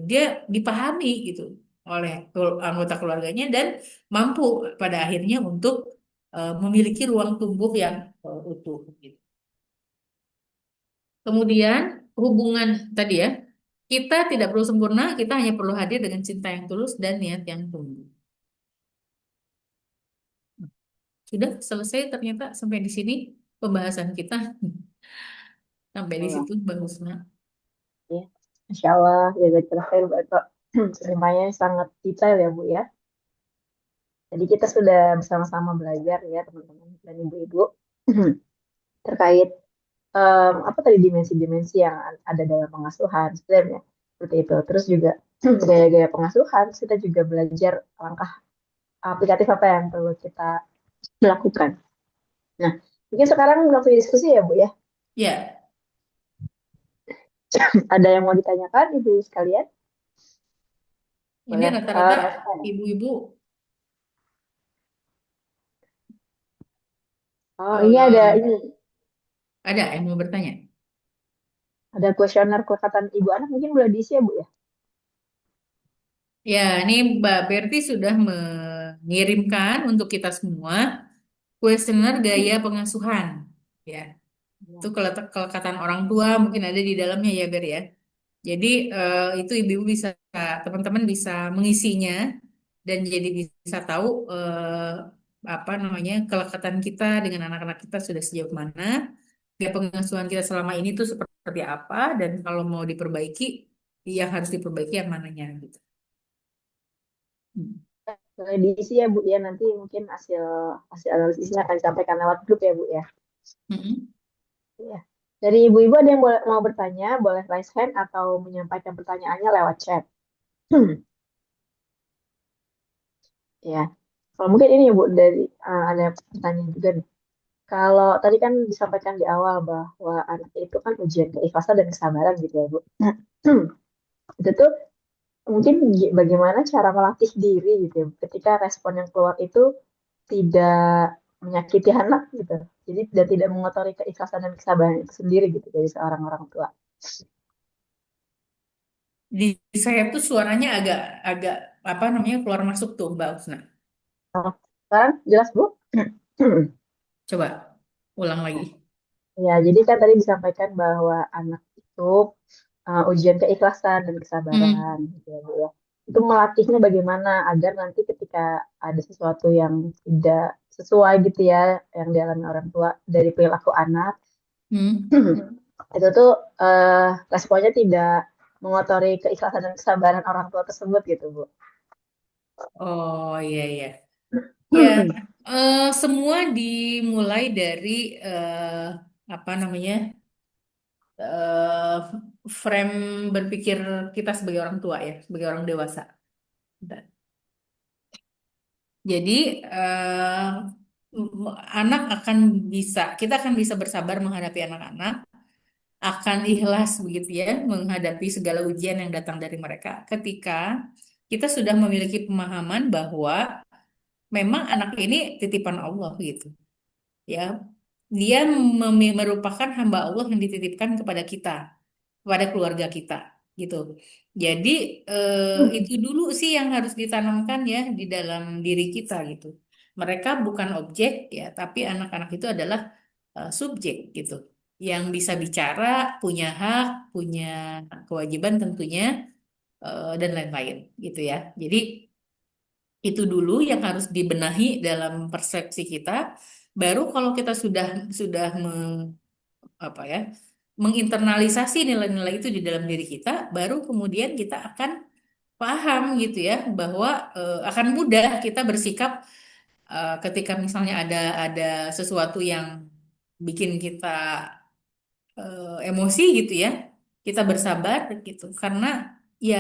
dia dipahami gitu oleh anggota keluarganya dan mampu pada akhirnya untuk memiliki ruang tumbuh yang utuh. Gitu. Kemudian hubungan tadi ya, kita tidak perlu sempurna, kita hanya perlu hadir dengan cinta yang tulus dan niat yang tumbuh. Sudah selesai ternyata sampai di sini pembahasan kita. Sampai di Allah. situ, Mbak Husna. Ya. Insya Allah, ya khair, Bu Eko. Cerimanya sangat detail ya, Bu ya. Jadi kita sudah bersama-sama belajar ya, teman-teman dan ibu-ibu, terkait apa tadi dimensi-dimensi yang ada dalam pengasuhan sebenarnya seperti itu. Terus juga gaya-gaya pengasuhan, kita juga belajar langkah aplikatif apa yang perlu kita melakukan. Nah, mungkin sekarang waktu diskusi ya, Bu ya. Ya, Ada yang mau ditanyakan, Ibu sekalian? ini Boleh rata-rata raise hand. ibu-ibu Oh, ini ada eh, ini ada yang mau bertanya. ada kuesioner kelekatan ibu anak mungkin boleh diisi ya, Bu ya. Ya, ini Mbak Berti sudah mengirimkan untuk kita semua kuesioner gaya pengasuhan. Ya, itu Ya. kelekatan orang tua mungkin ada di dalamnya ya, Ber ya. Jadi itu ibu-ibu bisa, teman-teman bisa mengisinya dan jadi bisa tahu apa namanya kelekatan kita dengan anak-anak kita sudah sejauh mana, gaya pengasuhan kita selama ini tuh seperti apa, dan kalau mau diperbaiki, yang harus diperbaiki yang mananya gitu. Hmm. Boleh diisi ya, Bu ya. Nanti mungkin hasil hasil analisisnya akan disampaikan lewat grup ya, Bu ya. Mm-mm. Ya. Dari ibu-ibu ada yang mau bertanya, boleh raise hand atau menyampaikan pertanyaannya lewat chat. Ya. Kalau mungkin ini ya, Bu, dari ada pertanyaan juga nih. Kalau tadi kan disampaikan di awal bahwa anak itu kan ujian keikhlasan dan kesabaran gitu ya, Bu. Itu tuh mungkin bagaimana cara melatih diri gitu ya, ketika respon yang keluar itu tidak menyakiti anak gitu. Jadi dan tidak mengotori keikhlasan dan kesabaran itu sendiri gitu dari seorang orang tua. Di saya tuh suaranya agak agak apa namanya keluar masuk tuh Mbak Usna. Nah, sekarang jelas Bu? Coba ulang lagi. Ya, jadi kan tadi disampaikan bahwa anak itu ujian keikhlasan dan kesabaran Hmm. gitu ya, Bu ya. Itu melatihnya bagaimana agar nanti ketika ada sesuatu yang tidak sesuai gitu ya yang dialami orang tua dari perilaku anak, Hmm. itu tuh responnya tidak mengotori keikhlasan dan kesabaran orang tua tersebut gitu, Bu. Oh iya iya. Ya, semua dimulai dari apa namanya eh, frame berpikir kita sebagai orang tua ya, sebagai orang dewasa. Bentar. Jadi anak akan bisa, kita akan bisa bersabar menghadapi anak-anak, akan ikhlas begitu ya, menghadapi segala ujian yang datang dari mereka. Ketika kita sudah memiliki pemahaman bahwa memang anak ini titipan Allah gitu. Ya, dia merupakan hamba Allah yang dititipkan kepada kita, kepada keluarga kita, gitu. Jadi itu dulu sih yang harus ditanamkan ya di dalam diri kita gitu. Mereka bukan objek ya, tapi anak-anak itu adalah subjek gitu, yang bisa bicara, punya hak, punya kewajiban tentunya dan lain-lain gitu ya. Jadi itu dulu yang harus dibenahi dalam persepsi kita. Baru kalau kita sudah apa ya menginternalisasi nilai-nilai itu di dalam diri kita, baru kemudian kita akan paham gitu ya bahwa akan mudah kita bersikap ketika misalnya ada sesuatu yang bikin kita emosi gitu ya, kita bersabar gitu karena ya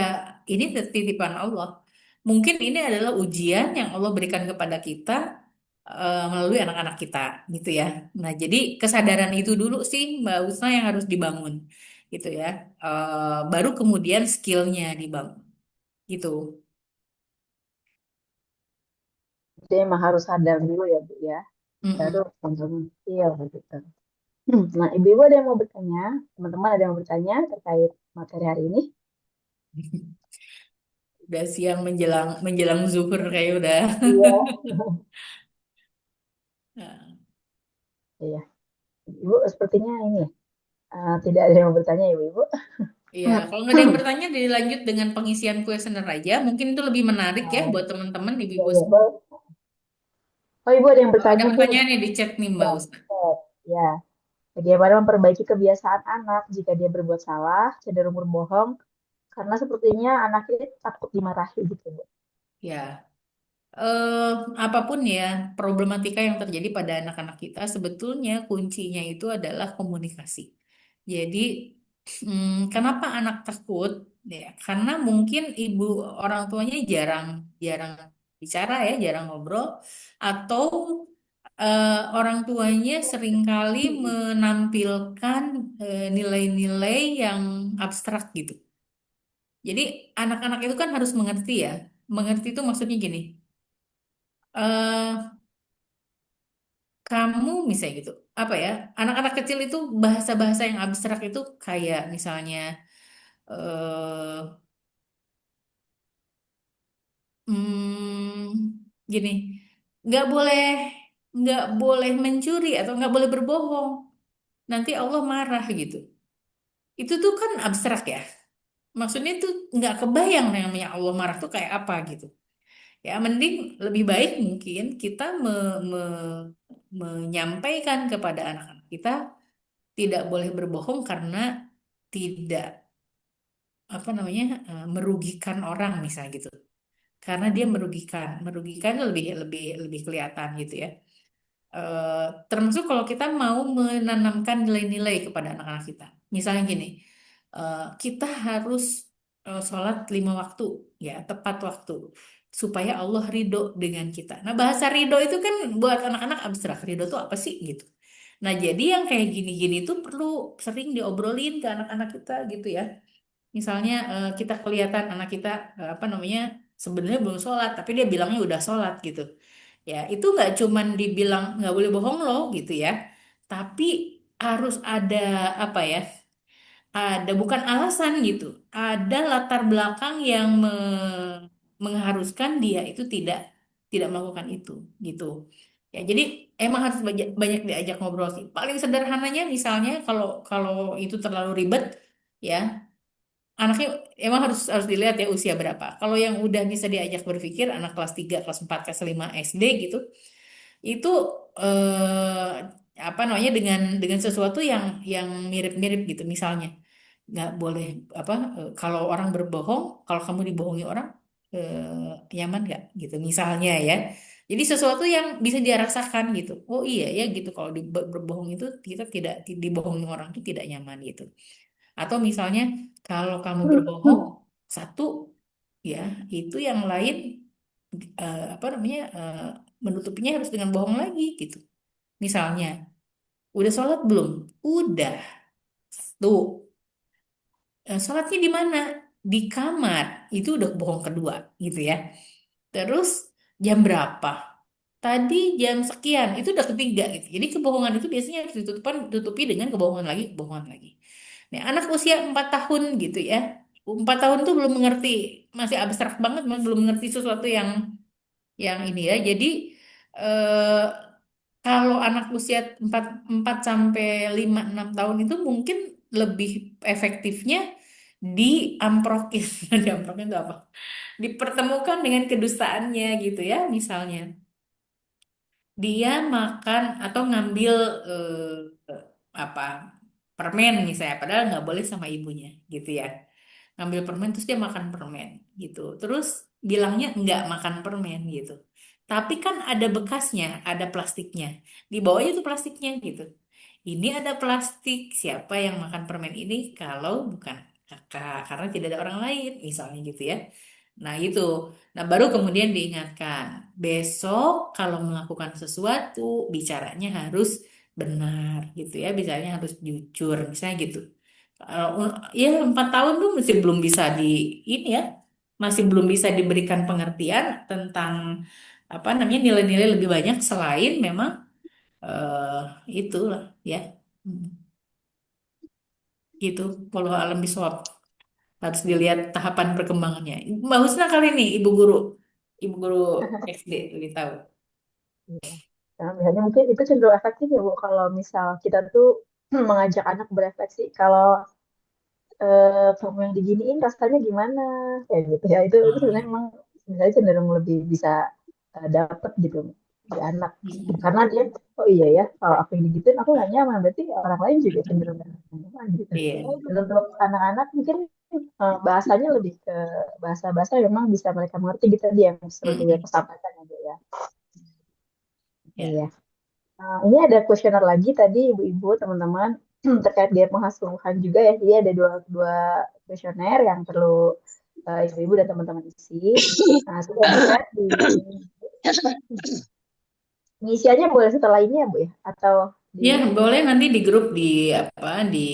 ini titipan Allah. Mungkin ini adalah ujian yang Allah berikan kepada kita melalui anak-anak kita, gitu ya. Nah, jadi kesadaran itu dulu sih, Mbak Usna, yang harus dibangun, gitu ya. Baru kemudian skillnya dibangun, gitu. Jadi emang harus sadar dulu ya Bu ya, baru Mm-mm. langsung feel gitu. Nah, ibu-ibu ada yang mau bertanya, teman-teman ada yang mau bertanya terkait materi hari ini? Udah siang menjelang menjelang zuhur kayak udah. Iya. Nah, Iya, Ibu sepertinya ini tidak ada yang mau bertanya ya Ibu. iya, kalau nggak ada yang bertanya, dilanjut dengan pengisian kuesioner aja. Mungkin itu lebih menarik ya Oh, buat teman-teman iya, ibu-ibu iya. semua. Oh, Ibu ada yang Ada bertanya Bu. pertanyaan nih di chat nih Mbak Ya, Usna. ya. Bagaimana memperbaiki kebiasaan anak jika dia berbuat salah, cenderung berbohong, karena sepertinya anak ini takut dimarahi gitu Bu. Ya, eh, apapun ya problematika yang terjadi pada anak-anak kita, sebetulnya kuncinya itu adalah komunikasi. Jadi, kenapa anak takut? Ya, karena mungkin ibu orang tuanya jarang jarang bicara ya, jarang ngobrol, atau orang tuanya seringkali menampilkan nilai-nilai yang abstrak gitu. Jadi anak-anak itu kan harus mengerti ya. Mengerti itu maksudnya gini. eh Kamu misalnya gitu, apa ya? Anak-anak kecil itu bahasa-bahasa yang abstrak itu kayak misalnya eh gini, nggak boleh nggak boleh mencuri atau nggak boleh berbohong. Nanti Allah marah gitu. Itu tuh kan abstrak ya. Maksudnya tuh nggak kebayang yang namanya Allah marah tuh kayak apa gitu. Ya, mending lebih baik mungkin kita menyampaikan kepada anak-anak kita tidak boleh berbohong karena tidak apa namanya merugikan orang misalnya gitu. Karena dia merugikan itu lebih lebih lebih kelihatan gitu ya. Termasuk kalau kita mau menanamkan nilai-nilai kepada anak-anak kita. Misalnya gini, kita harus sholat 5 waktu, ya, tepat waktu, supaya Allah ridho dengan kita. Nah, bahasa ridho itu kan buat anak-anak abstrak. Ridho itu apa sih gitu. Nah, jadi yang kayak gini-gini itu perlu sering diobrolin ke anak-anak kita gitu ya. Misalnya kita kelihatan anak kita apa namanya sebenarnya belum sholat, tapi dia bilangnya udah sholat gitu. Ya, itu nggak cuman dibilang nggak boleh bohong loh gitu ya. Tapi harus ada apa ya? Ada bukan alasan gitu. Ada latar belakang yang mengharuskan dia itu tidak tidak melakukan itu gitu. Ya, jadi emang harus banyak, banyak diajak ngobrol sih. Paling sederhananya misalnya kalau kalau itu terlalu ribet ya, anaknya emang harus harus dilihat ya usia berapa. Kalau yang udah bisa diajak berpikir, anak kelas 3 kelas 4 kelas 5 SD gitu, itu eh, apa namanya dengan sesuatu yang mirip-mirip gitu. Misalnya nggak boleh apa kalau orang berbohong, kalau kamu dibohongi orang nyaman nggak gitu misalnya ya. Jadi sesuatu yang bisa dia rasakan gitu. Oh iya ya gitu, kalau berbohong itu kita tidak dibohongi orang itu tidak nyaman gitu. Atau misalnya kalau kamu berbohong satu, ya itu yang lain apa namanya menutupinya harus dengan bohong lagi gitu. Misalnya, udah sholat belum? Udah. Tuh, sholatnya di mana? Di kamar. Itu udah bohong kedua gitu ya. Terus jam berapa? Tadi jam sekian. Itu udah ketiga gitu. Jadi kebohongan itu biasanya harus ditutupi dengan kebohongan lagi. Nah, anak usia 4 tahun gitu ya. 4 tahun tuh belum mengerti, masih abstrak banget, belum mengerti sesuatu yang ini ya. Jadi eh, kalau anak usia 4 4 sampai 5 6 tahun itu mungkin lebih efektifnya diamprokin. Diamprokin itu apa? Dipertemukan dengan kedustaannya gitu ya, misalnya. Dia makan atau ngambil apa permen misalnya, padahal nggak boleh sama ibunya gitu ya. Ngambil permen terus dia makan permen gitu. Terus bilangnya nggak makan permen gitu. Tapi kan ada bekasnya, ada plastiknya. Di bawahnya tuh plastiknya gitu. Ini ada plastik, siapa yang makan permen ini kalau bukan? kakak karena tidak ada orang lain misalnya gitu ya. Nah itu, nah baru kemudian diingatkan besok kalau melakukan sesuatu bicaranya harus benar gitu ya, bicaranya harus jujur misalnya gitu. Kalau ya 4 tahun tuh masih belum bisa di ini ya, masih belum bisa diberikan pengertian tentang apa namanya nilai-nilai lebih banyak selain memang eh itulah ya. Hmm, gitu. Kalau alam biswab harus dilihat tahapan perkembangannya. Mbak Husna kali ini ibu guru SD lebih tahu. Iya. Nah, biasanya mungkin itu cenderung efektif ya Bu, kalau misal kita tuh mengajak anak berefleksi. Kalau kamu yang diginiin rasanya gimana, kayak gitu ya. Itu sebenarnya Hmm. emang sebenarnya cenderung lebih bisa dapet gitu di anak. Hmm. Karena dia, oh iya ya, kalau aku yang digituin aku gak nyaman, berarti orang lain juga cenderung gak nyaman gitu. Iya, Dan untuk anak-anak mungkin bahasanya lebih ke bahasa-bahasa yang memang bisa mereka mengerti gitu dia yang seperti yang hmm, aku sampaikan ya Bu ya. ya, Iya. Ini ada kuesioner lagi tadi ibu-ibu teman-teman terkait diet pengasuhan juga ya. Jadi ada dua dua kuesioner yang perlu ibu-ibu dan teman-teman isi. Nah, sudah di-chat di pengisiannya boleh setelah ini ya Bu ya, atau di ya boleh nanti di grup di apa di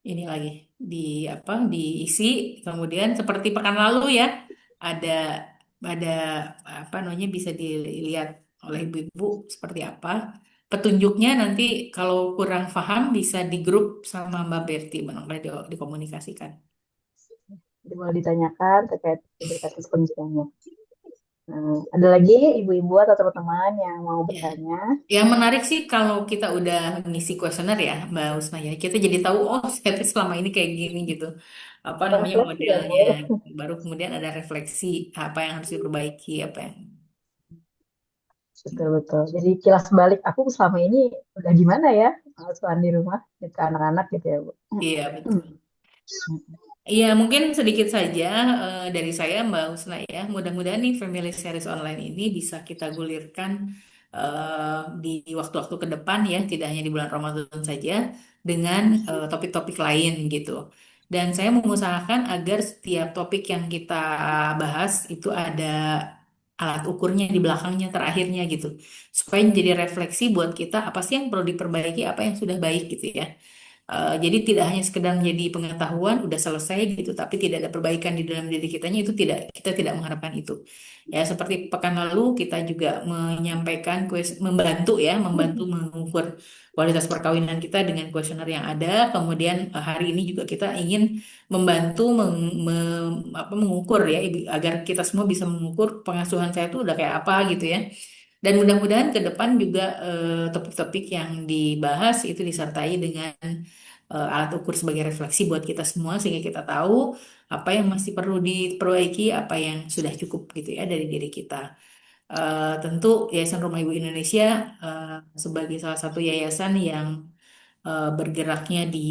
ini lagi di apa diisi kemudian seperti pekan lalu ya ada ada apa namanya bisa dilihat oleh ibu-ibu seperti apa petunjuknya nanti kalau kurang paham bisa di grup sama Mbak Berti boleh dikomunikasikan. boleh ditanyakan terkait diberikan pengisiannya. Nah, ada lagi ibu-ibu atau teman-teman yang mau Ya. bertanya? Yang menarik sih kalau kita udah ngisi kuesioner ya Mbak Usna ya, kita jadi tahu oh saya tuh selama ini kayak gini gitu. Apa namanya Refleksi ya modelnya. Bu. Baru kemudian ada refleksi apa yang harus diperbaiki, apa yang Betul betul. Jadi kilas balik aku selama ini udah gimana ya asuhan di rumah ke anak-anak gitu ya Bu. iya betul. Iya, mungkin sedikit saja dari saya Mbak Husna ya. Mudah-mudahan nih Family Series Online ini bisa kita gulirkan di waktu-waktu ke depan ya, tidak hanya di bulan Ramadan saja, dengan topik-topik lain gitu. Dan saya mengusahakan agar setiap topik yang kita bahas itu ada alat ukurnya di belakangnya terakhirnya gitu. Supaya menjadi refleksi buat kita apa sih yang perlu diperbaiki, apa yang sudah baik gitu ya. Jadi tidak hanya sekedar menjadi pengetahuan udah selesai gitu, tapi tidak ada perbaikan di dalam diri kitanya itu tidak kita tidak mengharapkan itu. Ya seperti pekan lalu kita juga menyampaikan membantu ya membantu mengukur kualitas perkawinan kita dengan kuesioner yang ada. Kemudian hari ini juga kita ingin membantu mengukur ya agar kita semua bisa mengukur pengasuhan saya itu udah kayak apa gitu ya. Dan mudah-mudahan ke depan juga topik-topik yang dibahas itu disertai dengan alat ukur sebagai refleksi buat kita semua sehingga kita tahu apa yang masih perlu diperbaiki, apa yang sudah cukup gitu ya dari diri kita. Tentu Yayasan Rumah Ibu Indonesia sebagai salah satu yayasan yang bergeraknya di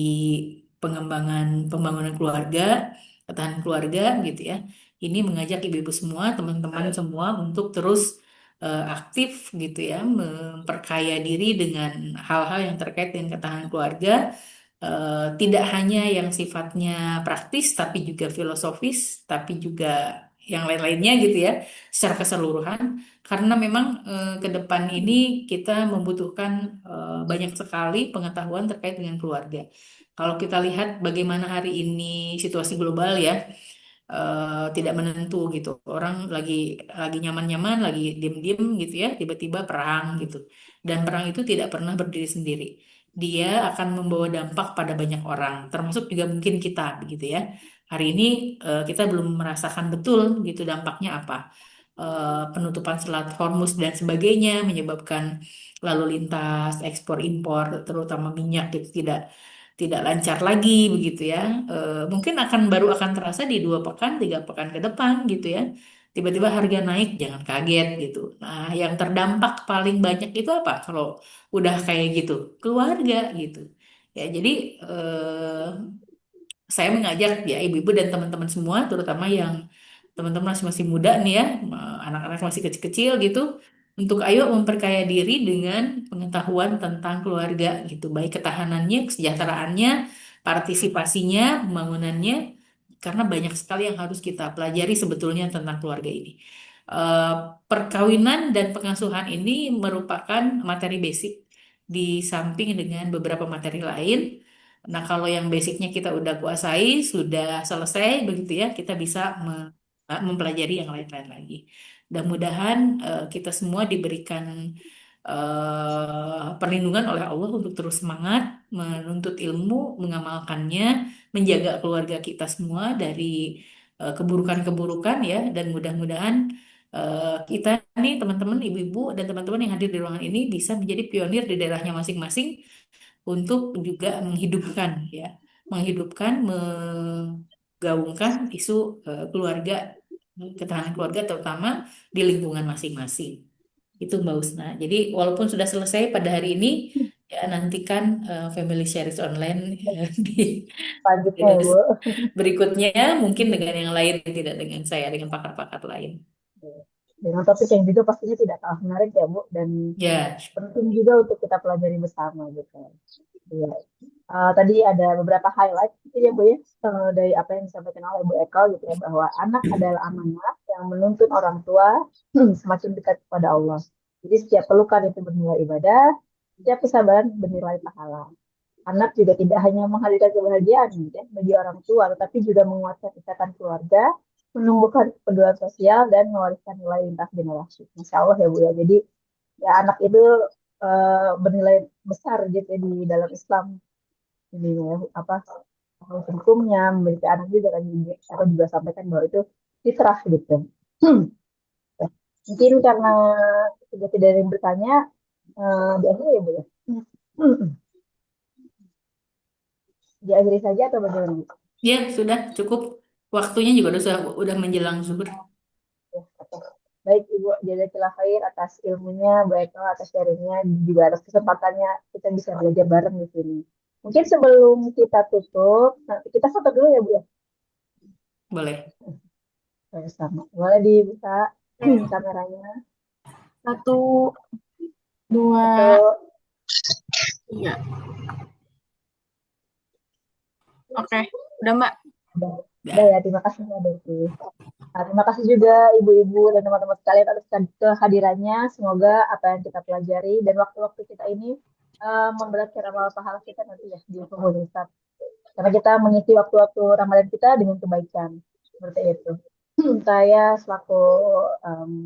pengembangan pembangunan keluarga, ketahanan keluarga gitu ya. Ini mengajak ibu-ibu semua, teman-teman semua untuk terus aktif gitu ya, memperkaya diri dengan hal-hal yang terkait dengan ketahanan keluarga, tidak hanya yang sifatnya praktis, tapi juga filosofis, tapi juga yang lain-lainnya gitu ya, secara keseluruhan. Karena memang ke depan ini kita membutuhkan banyak sekali pengetahuan terkait dengan keluarga. Kalau kita lihat bagaimana hari ini situasi global ya, tidak menentu gitu. Orang lagi nyaman-nyaman, lagi diem-diem gitu ya, tiba-tiba perang gitu. Dan perang itu tidak pernah berdiri sendiri. Dia akan membawa dampak pada banyak orang, termasuk juga mungkin kita begitu ya. Hari ini kita belum merasakan betul gitu dampaknya apa. Penutupan Selat Hormuz dan sebagainya menyebabkan lalu lintas ekspor impor terutama minyak itu tidak lancar lagi begitu ya. Mungkin baru akan terasa di 2 pekan, 3 pekan ke depan gitu ya. Tiba-tiba harga naik, jangan kaget gitu. Nah, yang terdampak paling banyak itu apa? Kalau udah kayak gitu, keluarga gitu. Ya, jadi eh, saya mengajak ya ibu-ibu dan teman-teman semua, terutama yang teman-teman masih masih muda nih ya, anak-anak masih kecil-kecil gitu, untuk ayo memperkaya diri dengan pengetahuan tentang keluarga gitu, baik ketahanannya, kesejahteraannya, partisipasinya, pembangunannya, karena banyak sekali yang harus kita pelajari sebetulnya tentang keluarga ini. Eh, Perkawinan dan pengasuhan ini merupakan materi basic di samping dengan beberapa materi lain. Nah, kalau yang basicnya kita udah kuasai, sudah selesai begitu ya, kita bisa mempelajari yang lain-lain lagi. Mudah-mudahan kita semua diberikan perlindungan oleh Allah untuk terus semangat menuntut ilmu, mengamalkannya, menjaga keluarga kita semua dari keburukan-keburukan ya, dan mudah-mudahan kita nih teman-teman, ibu-ibu dan teman-teman yang hadir di ruangan ini bisa menjadi pionir di daerahnya masing-masing untuk juga menghidupkan ya, menghidupkan, menggaungkan isu keluarga, ketahanan keluarga terutama di lingkungan masing-masing. Itu Mbak Usna. Jadi walaupun sudah selesai pada hari ini, ya nantikan Family Series online di Selanjutnya ya Bu. episode berikutnya mungkin dengan yang lain, tidak dengan saya, dengan pakar-pakar lain. Dengan topik yang juga pastinya tidak kalah menarik ya Bu, dan Ya, penting juga untuk kita pelajari bersama gitu. Iya. Tadi ada beberapa highlight gitu ya Bu ya, dari apa yang disampaikan oleh Bu Eko gitu ya, bahwa anak adalah amanah yang menuntun orang tua semakin dekat kepada Allah. Jadi setiap pelukan itu bernilai ibadah, setiap kesabaran bernilai pahala. Anak juga tidak hanya menghadirkan kebahagiaan gitu ya, bagi orang tua, tetapi juga menguatkan ikatan keluarga, menumbuhkan kepedulian sosial, dan mewariskan nilai lintas generasi. Masya Allah ya Bu ya. Jadi ya anak itu bernilai besar gitu ya di dalam Islam. Ini ya, apa hukumnya memiliki anak juga kan, aku juga sampaikan bahwa itu fitrah gitu. Mungkin karena sudah tidak ada yang bertanya, diakhiri ya Bu ya. Diakhiri saja atau bagaimana Bu? ya sudah cukup. Waktunya juga udah menjelang zuhur. Ya, oke. Baik Ibu, jazakallah khair atas ilmunya, baik atas sharingnya, juga atas kesempatannya kita bisa belajar bareng di sini. Mungkin sebelum kita tutup, nanti kita foto dulu ya Bu ya. Boleh. Sama. Boleh dibuka kameranya. Satu, dua, Atau tiga. Oke, udah Mbak. udah ya, terima kasih Mbak Desi. Nah, terima kasih juga ibu-ibu dan teman-teman sekalian atas kehadirannya. Semoga apa yang kita pelajari dan waktu-waktu kita ini memberatkan amal pahala kita nanti ya di penghujung Hisab. Karena kita mengisi waktu-waktu Ramadan kita dengan kebaikan. Seperti itu. Saya selaku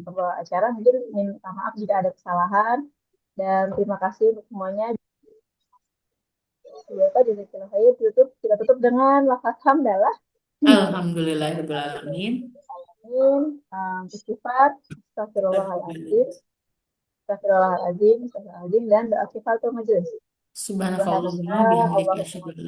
pembawa acara mungkin minta maaf jika ada kesalahan dan terima kasih untuk semuanya. Bapak jazakallahu khair. Kita tutup dengan lafaz hamdalah. Alhamdulillahirrahmanirrahim. Istighfar, astagfirullahaladzim, astagfirullahaladzim, astagfirullahaladzim, dan doa kifaratul majelis. Subhanakallahumma Subhanallah, bihamdika Allahumma asyhadu an la